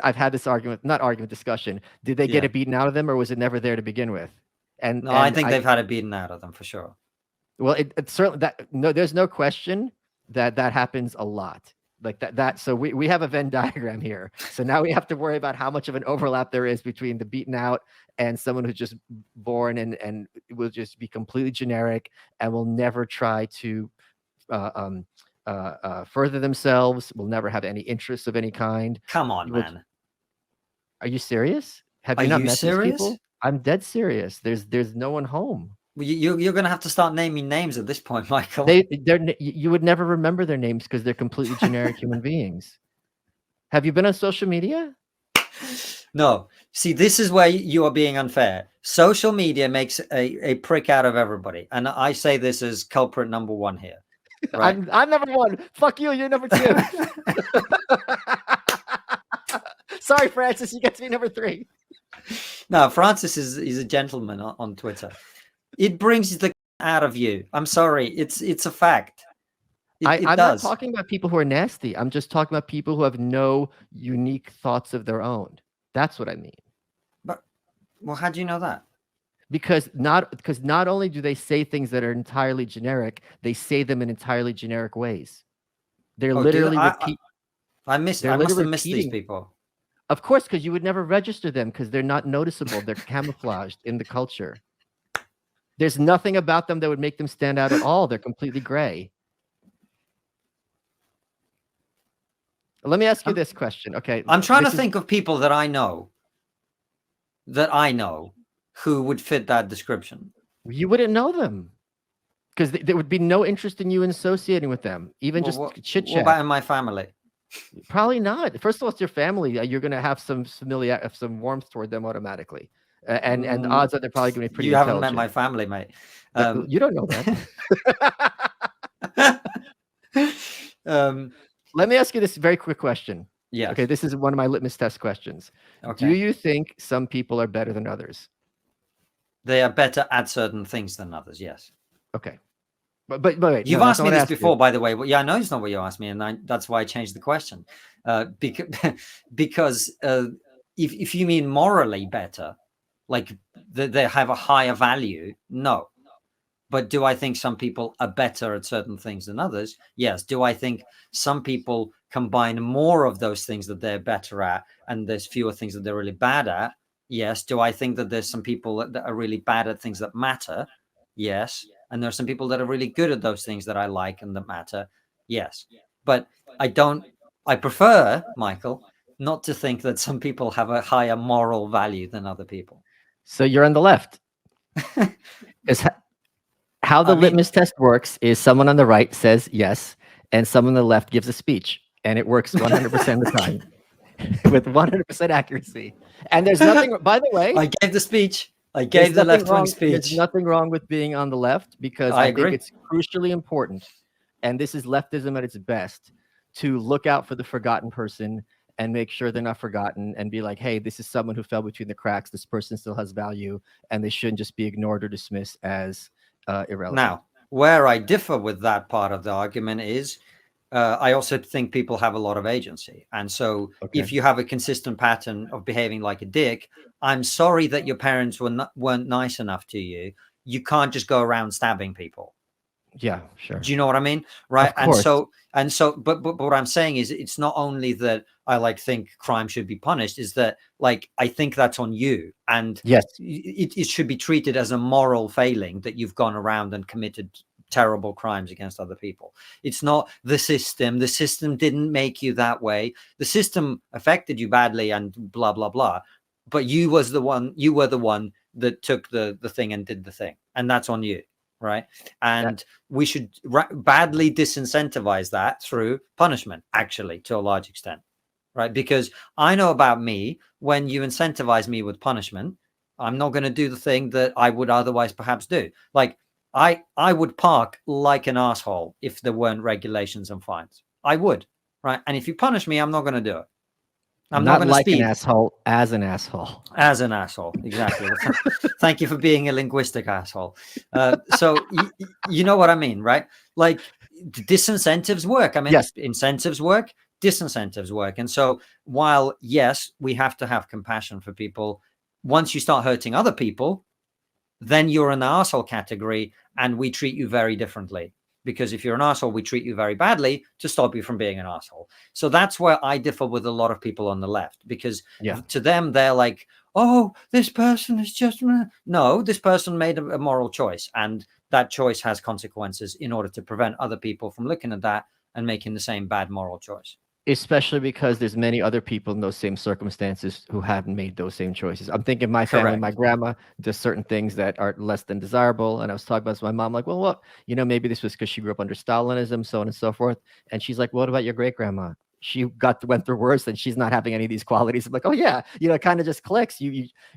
I've had this discussion. Did they get Yeah. it beaten out of them, or was it never there to begin with? No, I think they've had it beaten out of them for sure. Well, it's certainly there's no question that happens a lot. Like that. So we have a Venn diagram here. So now we have to worry about how much of an overlap there is between the beaten out and someone who's just born and will just be completely generic and will never try to further themselves, will never have any interests of any kind. Come on, man. Are you serious? Have Are you not you met serious? these people? I'm dead serious. There's no one home. Well, you're going to have to start naming names at this point, Michael. You would never remember their names because they're completely generic human beings. Have you been on social media? No. See, this is where you are being unfair. Social media makes a prick out of everybody. And I say this as culprit number one here. Right? I'm number one. Fuck you. You're number two. Sorry, Francis. You get to be number three. No, Francis is a gentleman on Twitter. It brings the out of you. I'm sorry. It's a fact. I'm not talking about people who are nasty. I'm just talking about people who have no unique thoughts of their own. That's what I mean. But well, how do you know that? Because not only do they say things that are entirely generic, they say them in entirely generic ways. They're literally I must have missed these people. Of course, because you would never register them because they're not noticeable. They're camouflaged in the culture. There's nothing about them that would make them stand out at all. They're completely gray. Let me ask you this question. Okay. I'm trying to think of people that I know who would fit that description. You wouldn't know them because there would be no interest in you in associating with them, even just chit chat. What about in my family? Probably not. First of all, it's your family. You're going to have some warmth toward them automatically. And the odds are they're probably going to be pretty intelligent. You haven't met my family, mate. You don't know that. Let me ask you this very quick question. Yeah. Okay, this is one of my litmus test questions. Okay. Do you think some people are better than others? They are better at certain things than others, yes. Okay. But wait, you've asked me this before, by the way. Well, yeah, I know it's not what you asked me, and that's why I changed the question. Because if you mean morally better, like they have a higher value, no. But do I think some people are better at certain things than others? Yes. Do I think some people combine more of those things that they're better at, and there's fewer things that they're really bad at? Yes. Do I think that there's some people that are really bad at things that matter? Yes. And there's some people that are really good at those things that I like and that matter. Yes. But I prefer, Michael, not to think that some people have a higher moral value than other people. So you're on the left. How the litmus test works is someone on the right says yes, and someone on the left gives a speech, and it works 100% of the time with 100% accuracy. And there's nothing, by the way, I gave the speech. I gave the left-wing speech. There's nothing wrong with being on the left because I think it's crucially important, and this is leftism at its best, to look out for the forgotten person and make sure they're not forgotten and be like, hey, this is someone who fell between the cracks. This person still has value, and they shouldn't just be ignored or dismissed as irrelevant. Now, where I differ with that part of the argument is I also think people have a lot of agency. And so if you have a consistent pattern of behaving like a dick, I'm sorry that your parents weren't nice enough to you. You can't just go around stabbing people. Yeah, sure. Do you know what I mean? Right. Of course. But what I'm saying is, it's not only that I think crime should be punished, is that I think that's on you. And yes, it should be treated as a moral failing that you've gone around and committed terrible crimes against other people. It's not the system. The system didn't make you that way. The system affected you badly and blah, blah, blah. But you were the one that took the thing and did the thing. And that's on you. Right. And we should badly disincentivize that through punishment, actually, to a large extent. Right. Because I know about me, when you incentivize me with punishment, I'm not going to do the thing that I would otherwise perhaps do. I would park like an asshole if there weren't regulations and fines. I would. Right. And if you punish me, I'm not going to do it. I'm not going to speed. An asshole, as an asshole. As an asshole, exactly. Thank you for being a linguistic asshole. So you know what I mean, right? Disincentives work. I mean, yes. Incentives work, disincentives work. And so while, yes, we have to have compassion for people, once you start hurting other people, then you're in the asshole category, and we treat you very differently. Because if you're an asshole, we treat you very badly to stop you from being an asshole. So that's where I differ with a lot of people on the left, because to them, they're like, oh, this person is just... No, this person made a moral choice, and that choice has consequences in order to prevent other people from looking at that and making the same bad moral choice. Especially because there's many other people in those same circumstances who haven't made those same choices. I'm thinking my family, Correct. My grandma does certain things that are less than desirable. And I was talking about this with my mom, like, well, what, maybe this was because she grew up under Stalinism, so on and so forth. And she's like, what about your great grandma? She went through worse, and she's not having any of these qualities. I'm like, oh yeah, it kind of just clicks.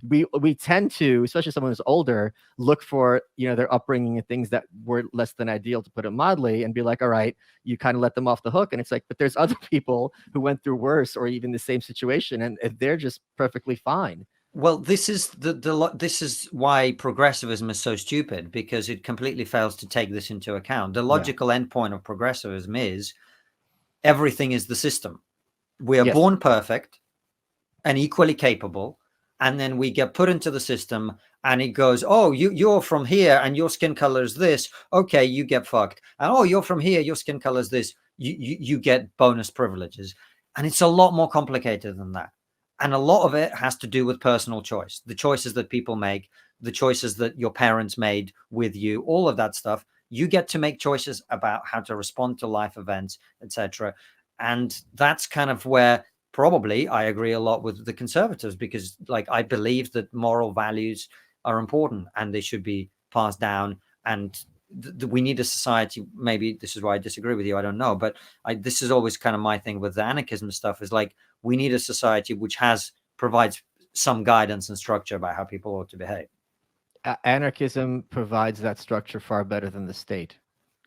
We tend to, especially someone who's older, look for their upbringing and things that were less than ideal, to put it mildly, and be like, all right, you kind of let them off the hook. And it's like, but there's other people who went through worse or even the same situation, and they're just perfectly fine. Well, this is this is why progressivism is so stupid, because it completely fails to take this into account. The logical endpoint of progressivism is everything is the system. We are born perfect and equally capable, and then we get put into the system, and it goes, oh, you're from here and your skin color is this. Okay, you get fucked. And oh, you're from here, your skin color is this. You get bonus privileges. And it's a lot more complicated than that. And a lot of it has to do with personal choice, the choices that people make, the choices that your parents made with you, all of that stuff. You get to make choices about how to respond to life events, etc. And that's kind of where probably I agree a lot with the conservatives, because I believe that moral values are important and they should be passed down. And we need a society. Maybe this is why I disagree with you. I don't know. But this is always kind of my thing with the anarchism stuff, is we need a society which provides some guidance and structure about how people ought to behave. Anarchism provides that structure far better than the state.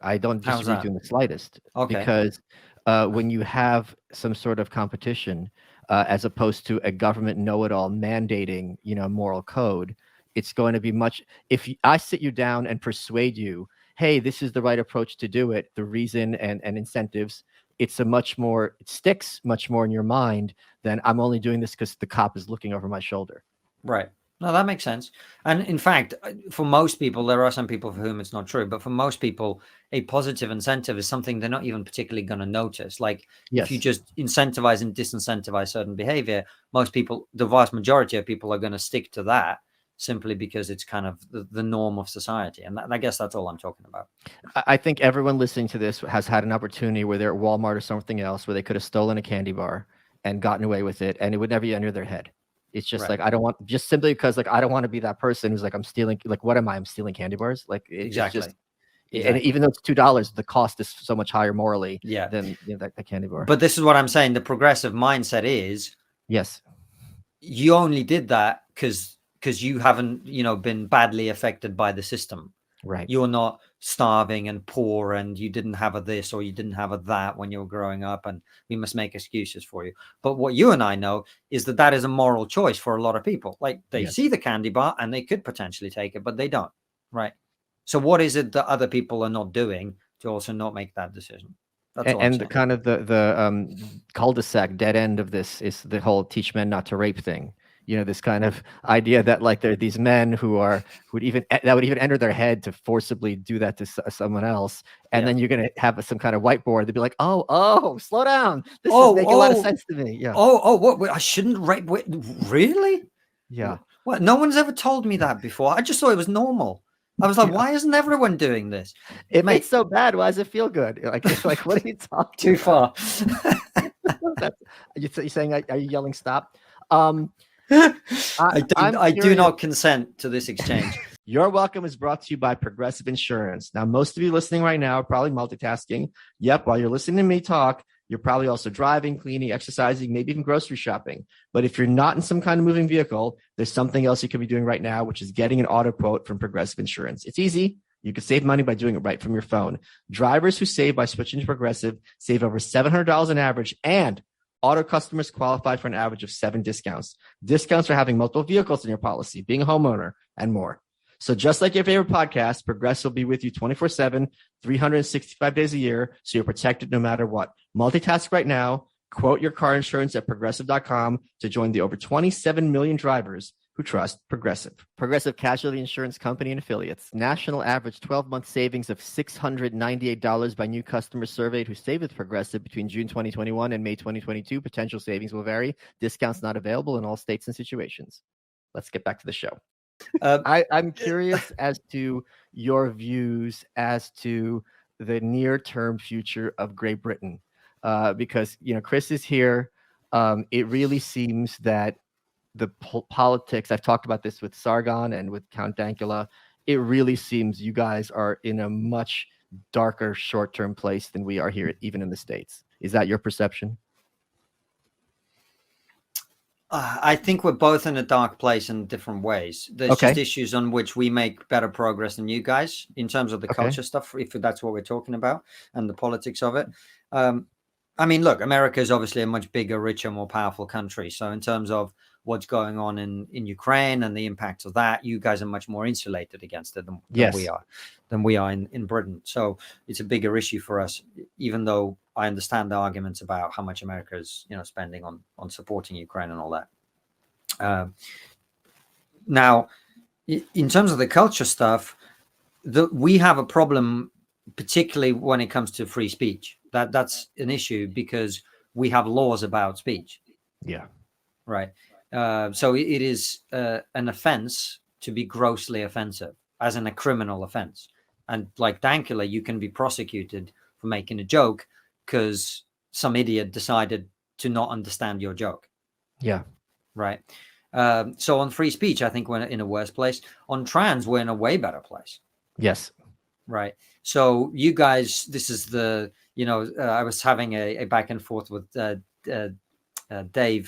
I don't disagree with you in the slightest. Okay. Because when you have some sort of competition, as opposed to a government know-it-all mandating, moral code, it's going to be much. If I sit you down and persuade you, hey, this is the right approach to do it, the reason and incentives, it sticks much more in your mind than I'm only doing this because the cop is looking over my shoulder. Right. No, that makes sense. And in fact, for most people, there are some people for whom it's not true, but for most people, a positive incentive is something they're not even particularly going to notice. If you just incentivize and disincentivize certain behavior, most people, the vast majority of people, are going to stick to that simply because it's kind of the norm of society. And I guess that's all I'm talking about. I think everyone listening to this has had an opportunity where they're at Walmart or something else where they could have stolen a candy bar and gotten away with it, and it would never enter their head. It's just I don't want, just simply because I don't want to be that person who's I'm stealing, what am I? I'm stealing candy bars. Exactly. And even though it's $2, the cost is so much higher morally than that candy bar. But this is what I'm saying. The progressive mindset is, yes, you only did that because you haven't, been badly affected by the system. Right. You're not starving and poor and you didn't have a this or you didn't have a that when you were growing up, and we must make excuses for you. But what you and I know is that is a moral choice for a lot of people. They see the candy bar and they could potentially take it, but they don't. Right. So what is it that other people are not doing to also not make that decision? That's all I'm And saying. kind of the cul-de-sac dead end of this is the whole teach men not to rape thing. You know, this kind of idea that like there are these men who would even enter their head to forcibly do that to someone else, and then you're gonna have some kind of whiteboard. They'd be like, oh, slow down. This is making a lot of sense to me. Yeah. What? Wait, I shouldn't rape? Wait, really? Yeah. What? No one's ever told me that before. I just thought it was normal. I was like, why isn't everyone doing this? If it's so bad, why does it feel good? Like, it's like, what are you talking too about? far? You're saying, are you yelling stop? I do not consent to this exchange. Your Welcome is brought to you by Progressive Insurance. Now, most of you listening right now are probably multitasking. Yep, while you're listening to me talk, you're probably also driving, cleaning, exercising, maybe even grocery shopping. But if you're not in some kind of moving vehicle, there's something else you could be doing right now, which is getting an auto quote from Progressive Insurance. It's easy. You can save money by doing it right from your phone. Drivers who save by switching to Progressive save over $700 on average, and auto customers qualify for an average of 7 discounts. Discounts for having multiple vehicles in your policy, being a homeowner, and more. So just like your favorite podcast, Progressive will be with you 24/7, 365 days a year, so you're protected no matter what. Multitask right now. Quote your car insurance at Progressive.com to join the over 27 million drivers who trust Progressive. Progressive Casualty Insurance Company and Affiliates. National average 12-month savings of $698 by new customers surveyed who saved with Progressive between June 2021 and May 2022. Potential savings will vary. Discounts not available in all states and situations. Let's get back to the show. I'm curious as to your views as to the near-term future of Great Britain, because Chris is here. It really seems that the politics, I've talked about this with Sargon and with Count Dankula, it really seems you guys are in a much darker short-term place than we are here, even in the States. Is that your perception? I think we're both in a dark place in different ways. There's just issues on which we make better progress than you guys in terms of the culture stuff, if that's what we're talking about, and the politics of it. I mean, look, America is obviously a much bigger, richer, more powerful country. So in terms of what's going on in Ukraine and the impacts of that, you guys are much more insulated against it than we are in Britain. So it's a bigger issue for us, even though I understand the arguments about how much America is, spending on supporting Ukraine and all that. Now, in terms of the culture stuff, we have a problem, particularly when it comes to free speech. That's an issue because we have laws about speech. Yeah. Right. So it is an offense to be grossly offensive, as in a criminal offense. And like Dankula, you can be prosecuted for making a joke because some idiot decided to not understand your joke. Yeah. Right. So on free speech, I think we're in a worse place. On trans, we're in a way better place. Yes. Right. So you guys, this is the, I was having a back and forth with Dave, the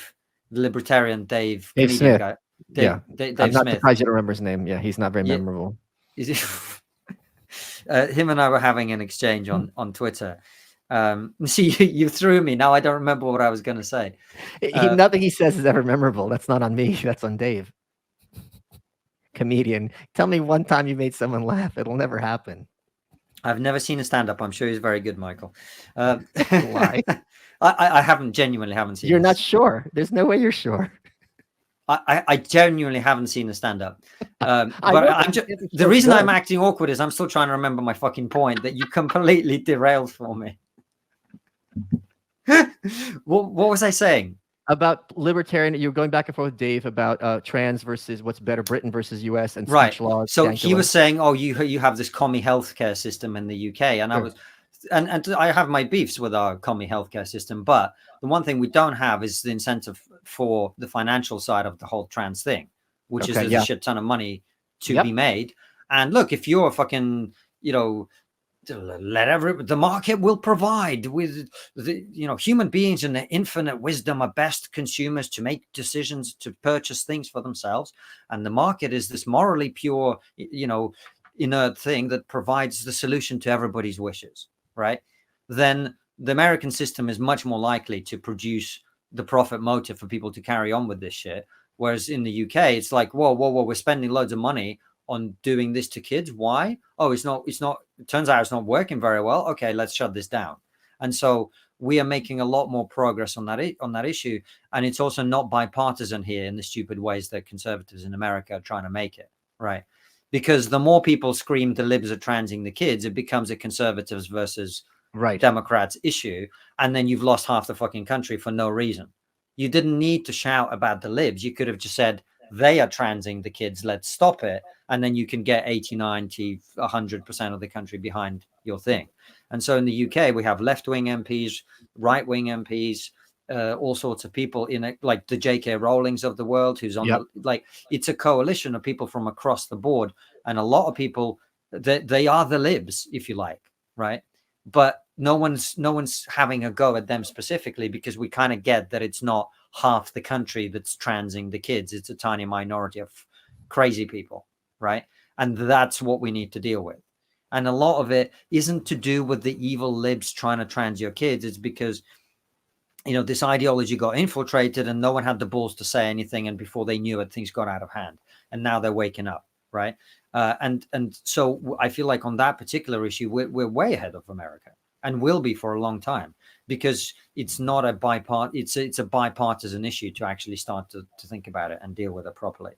libertarian Dave Smith. Guy. Dave I'm not Smith. surprised you don't remember his name. Yeah, he's not very memorable. Him and I were having an exchange on Twitter. See, you threw me. Now I don't remember what I was going to say. Nothing he says is ever memorable. That's not on me. That's on Dave. Comedian. Tell me one time you made someone laugh. It'll never happen. I've never seen a stand-up. I'm sure he's very good, Michael. Why? I genuinely haven't seen. You're not sure. There's no way you're sure. I genuinely haven't seen a stand-up. But the reason I'm acting awkward is I'm still trying to remember my fucking point that you completely derailed for me. What was I saying? About libertarian, you're going back and forth with Dave about trans versus what's better, Britain versus US and speech laws. So he was saying, oh, you have this commie healthcare system in the UK. And I was, and I have my beefs with our commie healthcare system. But the one thing we don't have is the incentive for the financial side of the whole trans thing, which is there's a shit ton of money to be made. And look, if you're fucking, the market will provide with the human beings and their infinite wisdom are best consumers to make decisions to purchase things for themselves, and the market is this morally pure inert thing that provides the solution to everybody's wishes, right? Then the American system is much more likely to produce the profit motive for people to carry on with this shit, whereas in the UK it's like whoa, we're spending loads of money on doing this to kids. Why? Oh, it's not, it turns out it's not working very well. Okay, let's shut this down. And so we are making a lot more progress on that issue. And it's also not bipartisan here in the stupid ways that conservatives in America are trying to make it, right? Because the more people scream the libs are transing the kids, it becomes a conservatives versus Democrats issue. And then you've lost half the fucking country for no reason. You didn't need to shout about the libs. You could have just said, they are transing the kids, let's stop it. And then you can get 80, 90, 100% of the country behind your thing. And so in the UK, we have left-wing MPs, right-wing MPs, all sorts of people in it, like the J.K. Rowlings of the world, who's on it's a coalition of people from across the board. And a lot of people, they are the libs, if you like, right? But no one's having a go at them specifically, because we kind of get that it's not half the country that's transing the kids. It's a tiny minority of crazy people, right? And that's what we need to deal with. And a lot of it isn't to do with the evil libs trying to trans your kids. It's because, you know, this ideology got infiltrated and no one had the balls to say anything. And before they knew it, things got out of hand. And now they're waking up, right? And so I feel like on that particular issue, we're way ahead of America, and will be for a long time, because it's not a it's a bipartisan issue to actually start to think about it and deal with it properly.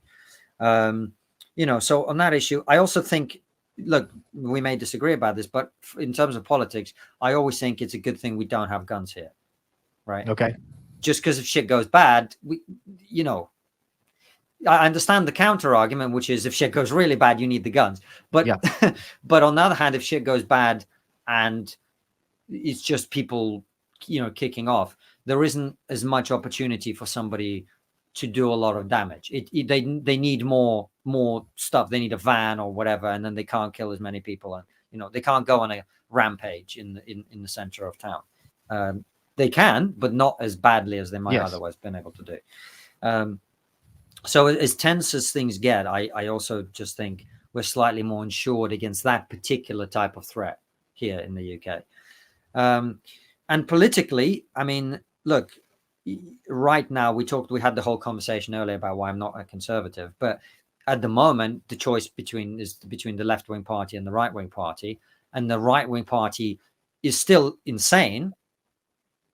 You know, so on that issue, I also think, look, we may disagree about this, but in terms of politics, I always think it's a good thing we don't have guns here, right? Okay. Just because if shit goes bad, you know, I understand the counter argument, which is if shit goes really bad, you need the guns. But but on the other hand, if shit goes bad and it's just people, you know, kicking off, there isn't as much opportunity for somebody to do a lot of damage. They need more stuff. They need a van or whatever, and then they can't kill as many people. And you know, they can't go on a rampage in the center of town. They can, but not as badly as they might otherwise been able to do. So as tense as things get, I also just think we're slightly more insured against that particular type of threat here in the UK. And politically, I mean, look, right now we had the whole conversation earlier about why I'm not a conservative, but at the moment, the choice is between the left-wing party and the right-wing party, and the right-wing party is still insane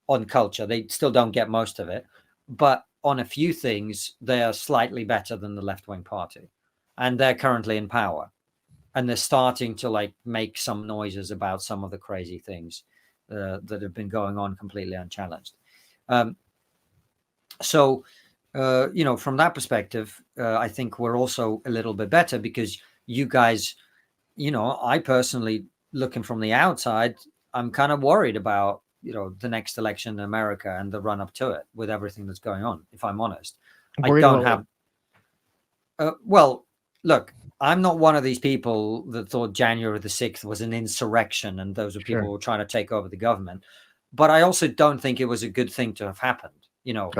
on culture. They still don't get most of it, but on a few things, they are slightly better than the left-wing party, and they're currently in power, and they're starting to like make some noises about some of the crazy things that have been going on completely unchallenged. So, you know, from that perspective, I think we're also a little bit better, because you guys, you know, I personally, looking from the outside, I'm kind of worried about, you know, the next election in America and the run up to it with everything that's going on, if I'm honest. I don't have, well, look, I'm not one of these people that thought January the 6th was an insurrection and those are people who were trying to take over the government. But I also don't think it was a good thing to have happened. You know,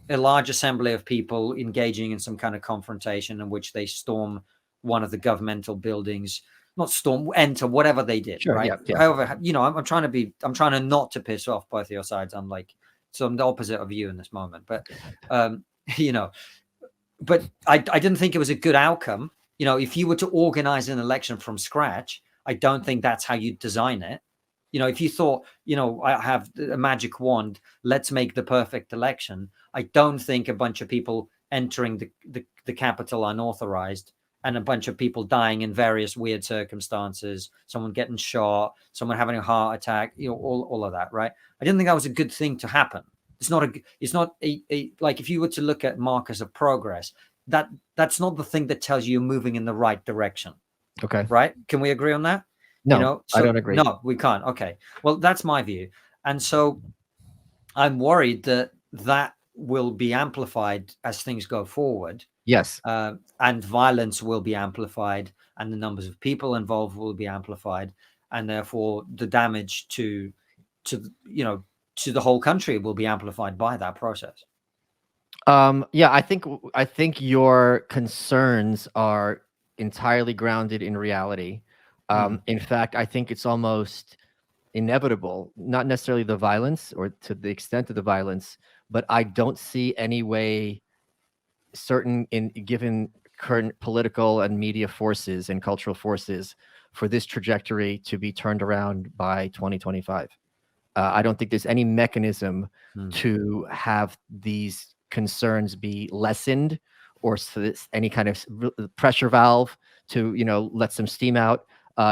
a large assembly of people engaging in some kind of confrontation in which they storm one of the governmental buildings, not storm, enter, whatever they did, right? However, you know, I'm trying to not to piss off both of your sides. I'm the opposite of you in this moment, but, you know, but I didn't think it was a good outcome. You know, if you were to organize an election from scratch, I don't think that's how you design it. You know, if you thought, you know, I have a magic wand, let's make the perfect election. I don't think a bunch of people entering the Capitol unauthorized and a bunch of people dying in various weird circumstances, someone getting shot, someone having a heart attack, you know, all of that, right? I didn't think that was a good thing to happen. It's not a like, if you were to look at markers of progress, that's not the thing that tells you you're moving in the right direction. Okay. Right? Can we agree on that? No, you know, I don't agree. No, we can't. Okay. Well, that's my view. And so I'm worried that will be amplified as things go forward. Yes. And violence will be amplified, and the numbers of people involved will be amplified, and therefore the damage to you know, to the whole country will be amplified by that process. Yeah, I think your concerns are entirely grounded in reality. In fact, I think it's almost inevitable, not necessarily the violence or to the extent of the violence, but I don't see any way certain given current political and media forces and cultural forces for this trajectory to be turned around by 2025. I don't think there's any mechanism Hmm. to have these concerns be lessened, or any kind of pressure valve to, let some steam out,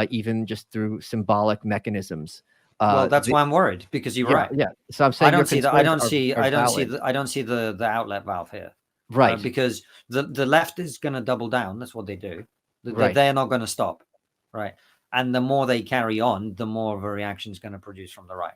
even just through symbolic mechanisms. Well, that's why I'm worried, because you're right. Yeah. So I'm I saying your don't see that. I concerns don't see valid. the outlet valve here. Right. Because the left is going to double down. That's what they do. Right. They're not going to stop. Right. And the more they carry on, the more of a reaction is going to produce from the right.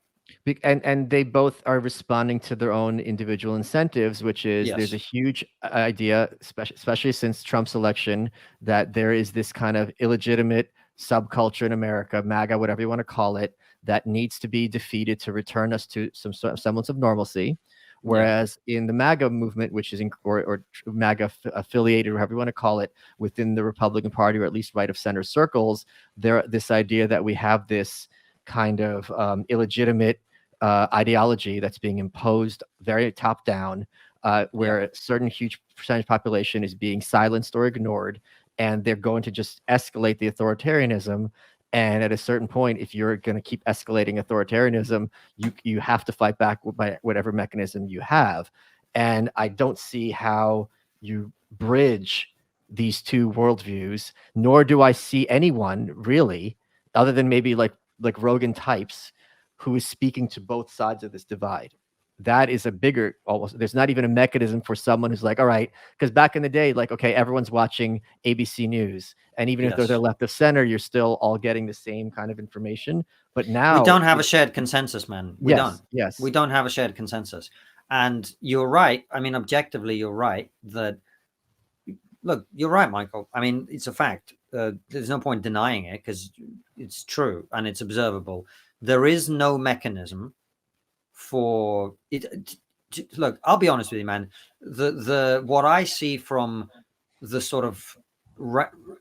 And they both are responding to their own individual incentives, which is there's a Yes. huge idea, especially since Trump's election, that there is this kind of illegitimate subculture in America, MAGA, whatever you want to call it, that needs to be defeated to return us to some sort of semblance of normalcy. Whereas in the MAGA movement, which is or MAGA affiliated, or however you want to call it, within the Republican Party, or at least right of center circles, this idea that we have this kind of illegitimate ideology that's being imposed very top down, where a certain huge percentage population is being silenced or ignored, and they're going to just escalate the authoritarianism. And at a certain point, if you're going to keep escalating authoritarianism, you have to fight back by whatever mechanism you have. And I don't see how you bridge these two worldviews, nor do I see anyone really, other than maybe like Rogan types, who is speaking to both sides of this divide. That is a bigger, almost, there's not even a mechanism for someone who's like, all right, because back in the day, like, okay, everyone's watching ABC News, and even if they're left of center, you're still all getting the same kind of information. But now we don't have a shared consensus, man. We don't. Yes. We don't have a shared consensus. And you're right. I mean, objectively, you're right that, look, you're right, Michael. I mean, it's a fact. There's no point denying it, because it's true and it's observable. There is no mechanism for it. Look, I'll be honest with you, man. What I see from the sort of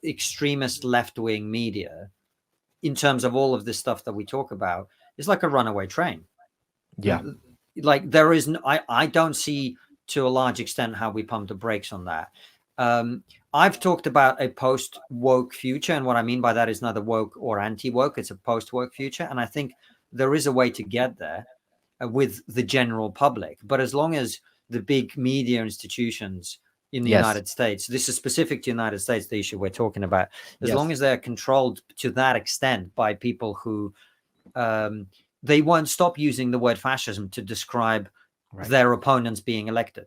extremist left-wing media, in terms of all of this stuff that we talk about, is like a runaway train. Yeah. Like there is, I don't see to a large extent how we pump the brakes on that. I've talked about a post-woke future, and what I mean by that is neither woke or anti-woke. It's a post-woke future, and I think there is a way to get there with the general public. But as long as the big media institutions in the United States, this is specific to the United States, the issue we're talking about, as long as they're controlled to that extent by people who they won't stop using the word fascism to describe their opponents being elected,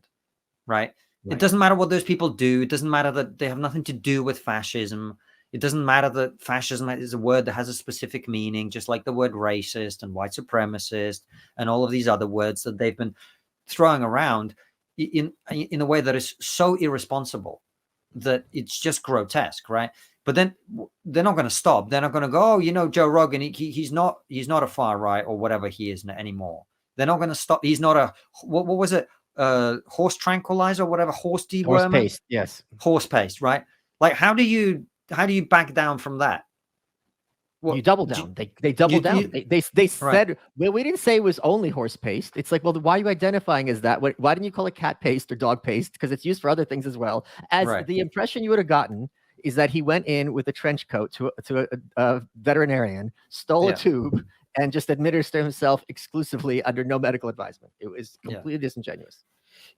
right? It doesn't matter what those people do. It doesn't matter that they have nothing to do with fascism. It doesn't matter that fascism is a word that has a specific meaning, just like the word racist and white supremacist and all of these other words that they've been throwing around in a way that is so irresponsible that it's just grotesque, right? But then they're not going to stop. They're not going to go, oh, Joe Rogan, he's not a far right or whatever he is anymore. They're not going to stop. He's not a, what was it? Horse tranquilizer, whatever, horse dewormer. Horse paste, yes. Horse paste, right? Like, how do you back down from that? Well, you double down. They double down. They said, well, we didn't say it was only horse paste. It's like, well, why are you identifying as that? Why didn't you call it cat paste or dog paste? Because it's used for other things as well. As the impression you would have gotten is that he went in with a trench coat to a veterinarian, stole a tube, and just administered himself exclusively under no medical advisement. It was completely disingenuous.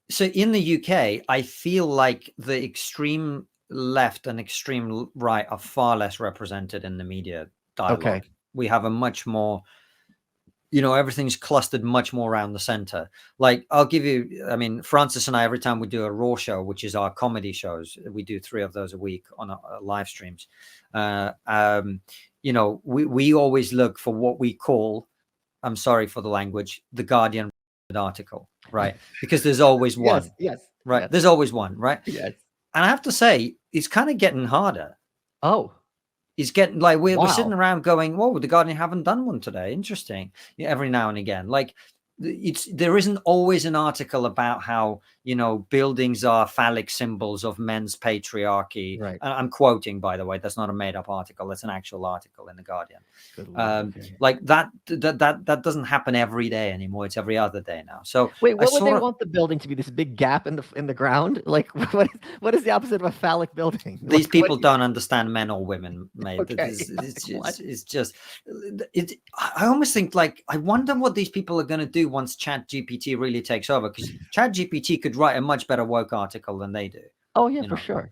So in the UK, I feel like the extreme left and extreme right are far less represented in the media dialogue. Okay. We have a much more, everything's clustered much more around the center. Like, I'll give you, I mean, Francis and I, every time we do a Raw show, which is our comedy shows, we do 3 of those a week on our live streams. We always look for what we call, I'm sorry for the language, the Guardian article, right? Because there's always one. Yes. Right. Yes. There's always one, right? Yes. And I have to say, it's kind of getting harder. Oh. It's getting like we're sitting around going, whoa, the Guardian haven't done one today. Interesting. Every now and again. Like there isn't always an article about how, buildings are phallic symbols of men's patriarchy. Right. I'm quoting, by the way, that's not a made-up article. That's an actual article in the Guardian. Good Lord, okay. Like that doesn't happen every day anymore. It's every other day now. So wait, what would they want the building to be? This big gap in the ground? Like what is the opposite of a phallic building? These people don't understand men or women, mate. Okay. It's just I almost think, like, I wonder what these people are going to do once ChatGPT really takes over, because ChatGPT could write a much better woke article than they do. Oh yeah, for sure.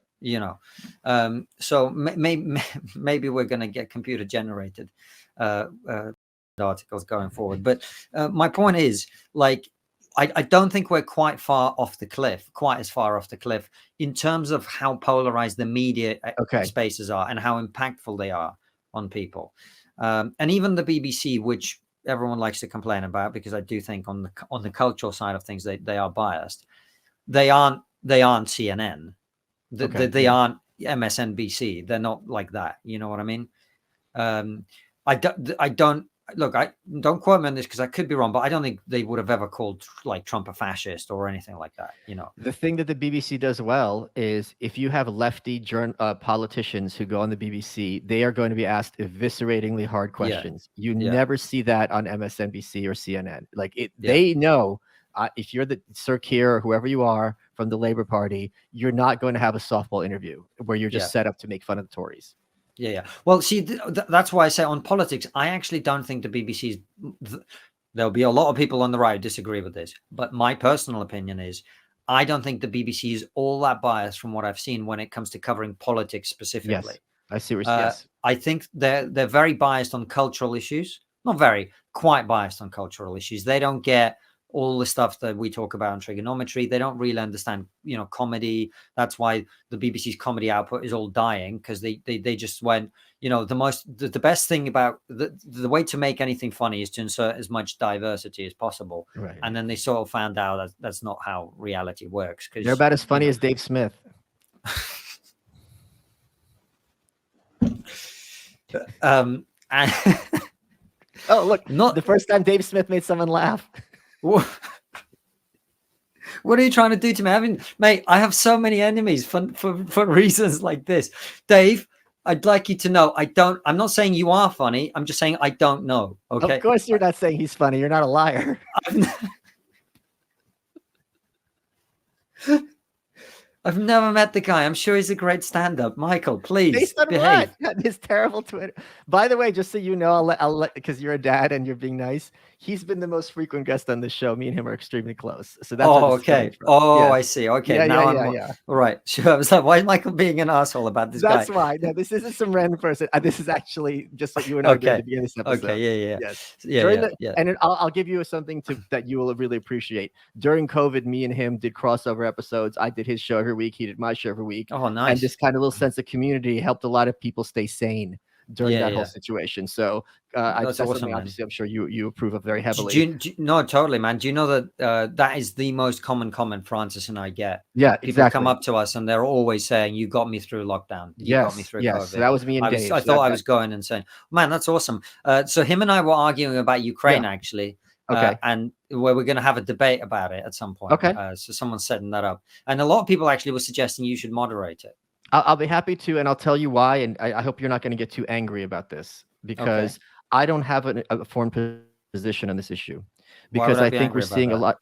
So maybe we're going to get computer generated articles going forward. But my point is, like, I don't think we're quite as far off the cliff in terms of how polarized the media spaces are and how impactful they are on people. And even the BBC, which everyone likes to complain about, because I do think on the cultural side of things they are biased. They aren't CNN. They aren't MSNBC. They're not like that. You know what I mean? I don't look, I don't quote me on this because I could be wrong, but I don't think they would have ever called like Trump a fascist or anything like that. The thing that the BBC does well is if you have lefty politicians who go on the BBC, they are going to be asked evisceratingly hard questions. You never see that on MSNBC or CNN. Like they know if you're the Sir Keir or whoever you are from the Labour Party, you're not going to have a softball interview where you're just set up to make fun of the Tories. Yeah. Well, see, that's why I say on politics, I actually don't think the BBC's. There'll be a lot of people on the right who disagree with this, but my personal opinion is I don't think the BBC is all that biased from what I've seen when it comes to covering politics specifically. Yes, I see what you're saying. I think they're very biased on cultural issues. Not very, quite biased on cultural issues. They don't get all the stuff that we talk about in trigonometry. They don't really understand, comedy. That's why the BBC's comedy output is all dying, because they just went, the best thing about the way to make anything funny is to insert as much diversity as possible. Right. And then they sort of found out that that's not how reality works. They're about as funny as Dave Smith. And oh, look, not the first time Dave Smith made someone laugh. What are you trying to do to me? Mate, I have so many enemies for reasons like this. Dave, I'd like you to know I'm not saying you are funny. I'm just saying I don't know. Okay. Of course you're not saying he's funny. You're not a liar. I've never met the guy. I'm sure he's a great stand-up. Michael, please. Based on behave. What? His terrible Twitter. By the way, just so you know, I'll let because you're a dad and you're being nice. He's been the most frequent guest on the show. Me and him are extremely close. So that's okay. Oh, yeah. I see. Okay. Yeah, now yeah. All right. Sure. I was like, why is Michael being an asshole about this guy? That's why. No, this isn't some random person. This is actually just what you and I did at the beginning of this episode. Okay. Yeah. Yes. Yeah. And I'll give you something that you will really appreciate. During COVID, me and him did crossover episodes. I did his show every week. He did my show every week. Oh, nice. And this kind of little sense of community helped a lot of people stay sane during that whole situation. So that's awesome, something obviously I'm sure you approve of very heavily. No, totally, man. Do you know that that is the most common comment Francis and I get? Yeah, people come up to us and they're always saying, "You got me through lockdown. You got me through COVID." So that was me and Dave. I thought I was going and saying, "Man, that's awesome." So him and I were arguing about Ukraine actually. And where we're going to have a debate about it at some point. So someone's setting that up, and a lot of people actually were suggesting you should moderate it. I'll be happy to, and I'll tell you why. And I hope you're not going to get too angry about this, because I don't have a formed position on this issue, because I think we're seeing a lot.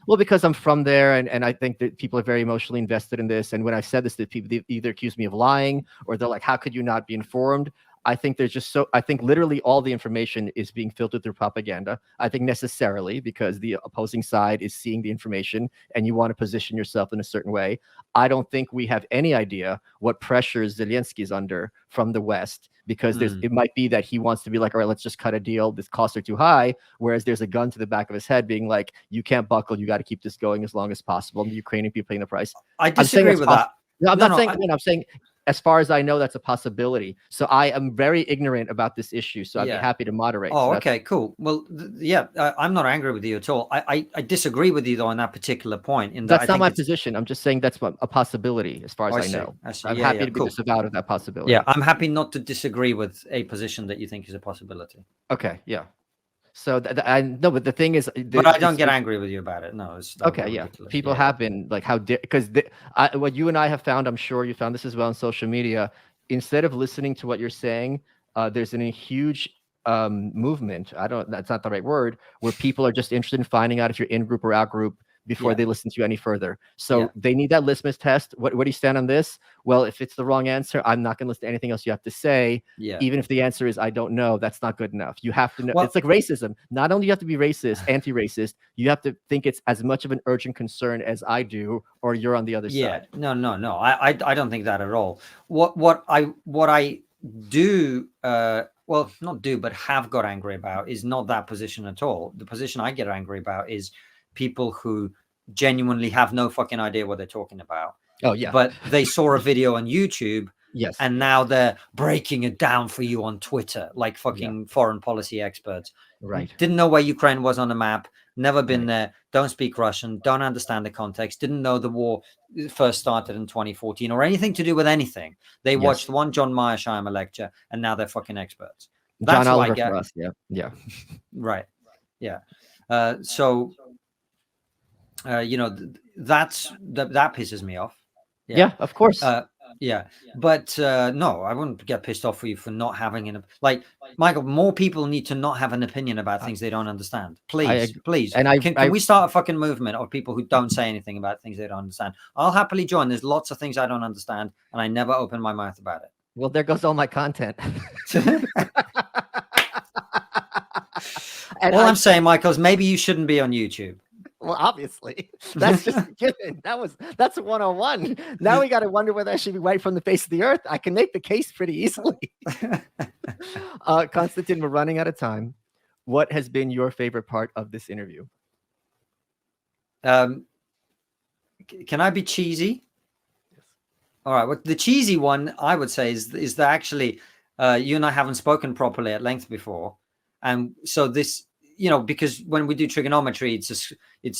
Well, because I'm from there, and I think that people are very emotionally invested in this. And when I said this to people, they either accuse me of lying, or they're like, "How could you not be informed?" I think I think literally all the information is being filtered through propaganda. I think necessarily because the opposing side is seeing the information and you want to position yourself in a certain way. I don't think we have any idea what pressures Zelensky is under from the West, because it might be that he wants to be like, all right, let's just cut a deal. This costs are too high. Whereas there's a gun to the back of his head being like, you can't buckle. You got to keep this going as long as possible. And the Ukrainian people paying the price. I disagree with that. No, I'm saying as far as I know, that's a possibility. So I am very ignorant about this issue. So I'd be happy to moderate. Oh, okay, cool. Well, I'm not angry with you at all. I disagree with you though on that particular point. That's not my position. I'm just saying that's a possibility as far as I know. I'm happy to be disavowed of that possibility. Yeah, I'm happy not to disagree with a position that you think is a possibility. Okay, yeah. So I know, but the thing is, but I don't get angry with you about it. No, it's okay. Yeah, people have been like, how dare, because what you and I have found, I'm sure you found this as well on social media. Instead of listening to what you're saying, there's a huge movement. That's not the right word. Where people are just interested in finding out if you're in group or out group before they listen to you any further. So they need that litmus test. What do you stand on this? Well, if it's the wrong answer, I'm not going to listen to anything else you have to say. Even if the answer is I don't know, that's not good enough. You have to know. It's like racism. Not only do you have to be racist, anti-racist, you have to think it's as much of an urgent concern as I do, or you're on the other side. No. I don't think that at all. What I do, well, not do, but have got angry about is not that position at all. The position I get angry about is people who genuinely have no fucking idea what they're talking about. Oh yeah. But they saw a video on YouTube. Yes. And now they're breaking it down for you on Twitter, like fucking foreign policy experts. Right. Didn't know where Ukraine was on the map. Never been there. Don't speak Russian. Don't understand the context. Didn't know the war first started in 2014 or anything to do with anything. They watched one John Mearsheimer lecture and now they're fucking experts. That's John what Oliver I get. For us. Yeah. Right. Yeah. So, you know, that pisses me off. Yeah, of course. But no, I wouldn't get pissed off for you for not having Michael. More people need to not have an opinion about things they don't understand. Please. And can we start a fucking movement of people who don't say anything about things they don't understand? I'll happily join. There's lots of things I don't understand, and I never open my mouth about it. Well, there goes all my content. All I'm saying, Michael, is maybe you shouldn't be on YouTube. Well, obviously, that's just a given. That's a 101. Now we got to wonder whether I should be wiped from the face of the earth. I can make the case pretty easily. Konstantin, we're running out of time. What has been your favorite part of this interview? Can I be cheesy? Yes. All right. Well, the cheesy one I would say is that actually you and I haven't spoken properly at length before, and so this. You know, because when we do trigonometry, it's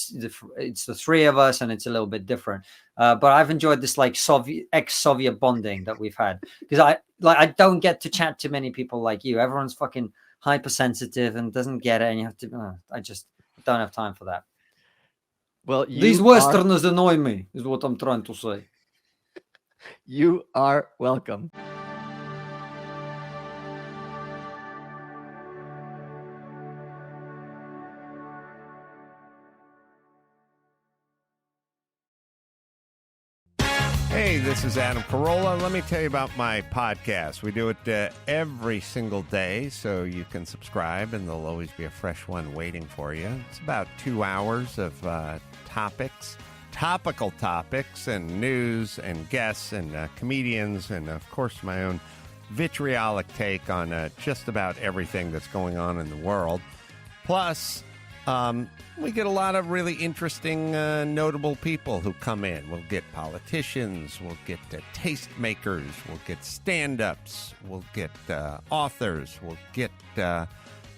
the three of us, and it's a little bit different. But I've enjoyed this like ex-Soviet bonding that we've had, because I don't get to chat to many people like you. Everyone's fucking hypersensitive and doesn't get it, and you have to. I just don't have time for that. Well, these Westerners annoy me, is what I'm trying to say. You are welcome. Hey, this is Adam Carolla. Let me tell you about my podcast. We do it every single day, so you can subscribe, and there'll always be a fresh one waiting for you. It's about 2 hours of topical topics, and news, and guests, and comedians, and, of course, my own vitriolic take on just about everything that's going on in the world. Plus, we get a lot of really interesting, notable people who come in. We'll get politicians, we'll get tastemakers, we'll get stand-ups, we'll get authors, we'll get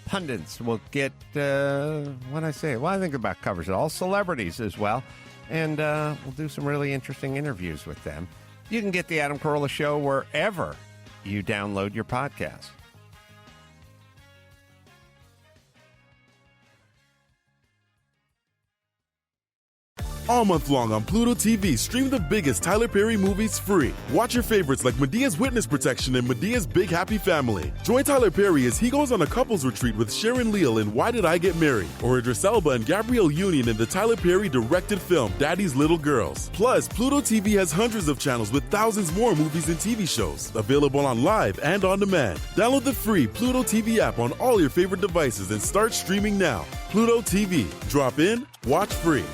pundits, we'll get, what I say? Well, I think about covers it all, celebrities as well. And we'll do some really interesting interviews with them. You can get The Adam Carolla Show wherever you download your podcast. All month long on Pluto TV, stream the biggest Tyler Perry movies free. Watch your favorites like Medea's Witness Protection and Medea's Big Happy Family. Join Tyler Perry as he goes on a couples retreat with Sharon Leal in Why Did I Get Married? Or Idris Elba and Gabrielle Union in the Tyler Perry directed film Daddy's Little Girls. Plus, Pluto TV has hundreds of channels with thousands more movies and TV shows. Available on live and on demand. Download the free Pluto TV app on all your favorite devices and start streaming now. Pluto TV. Drop in, watch free.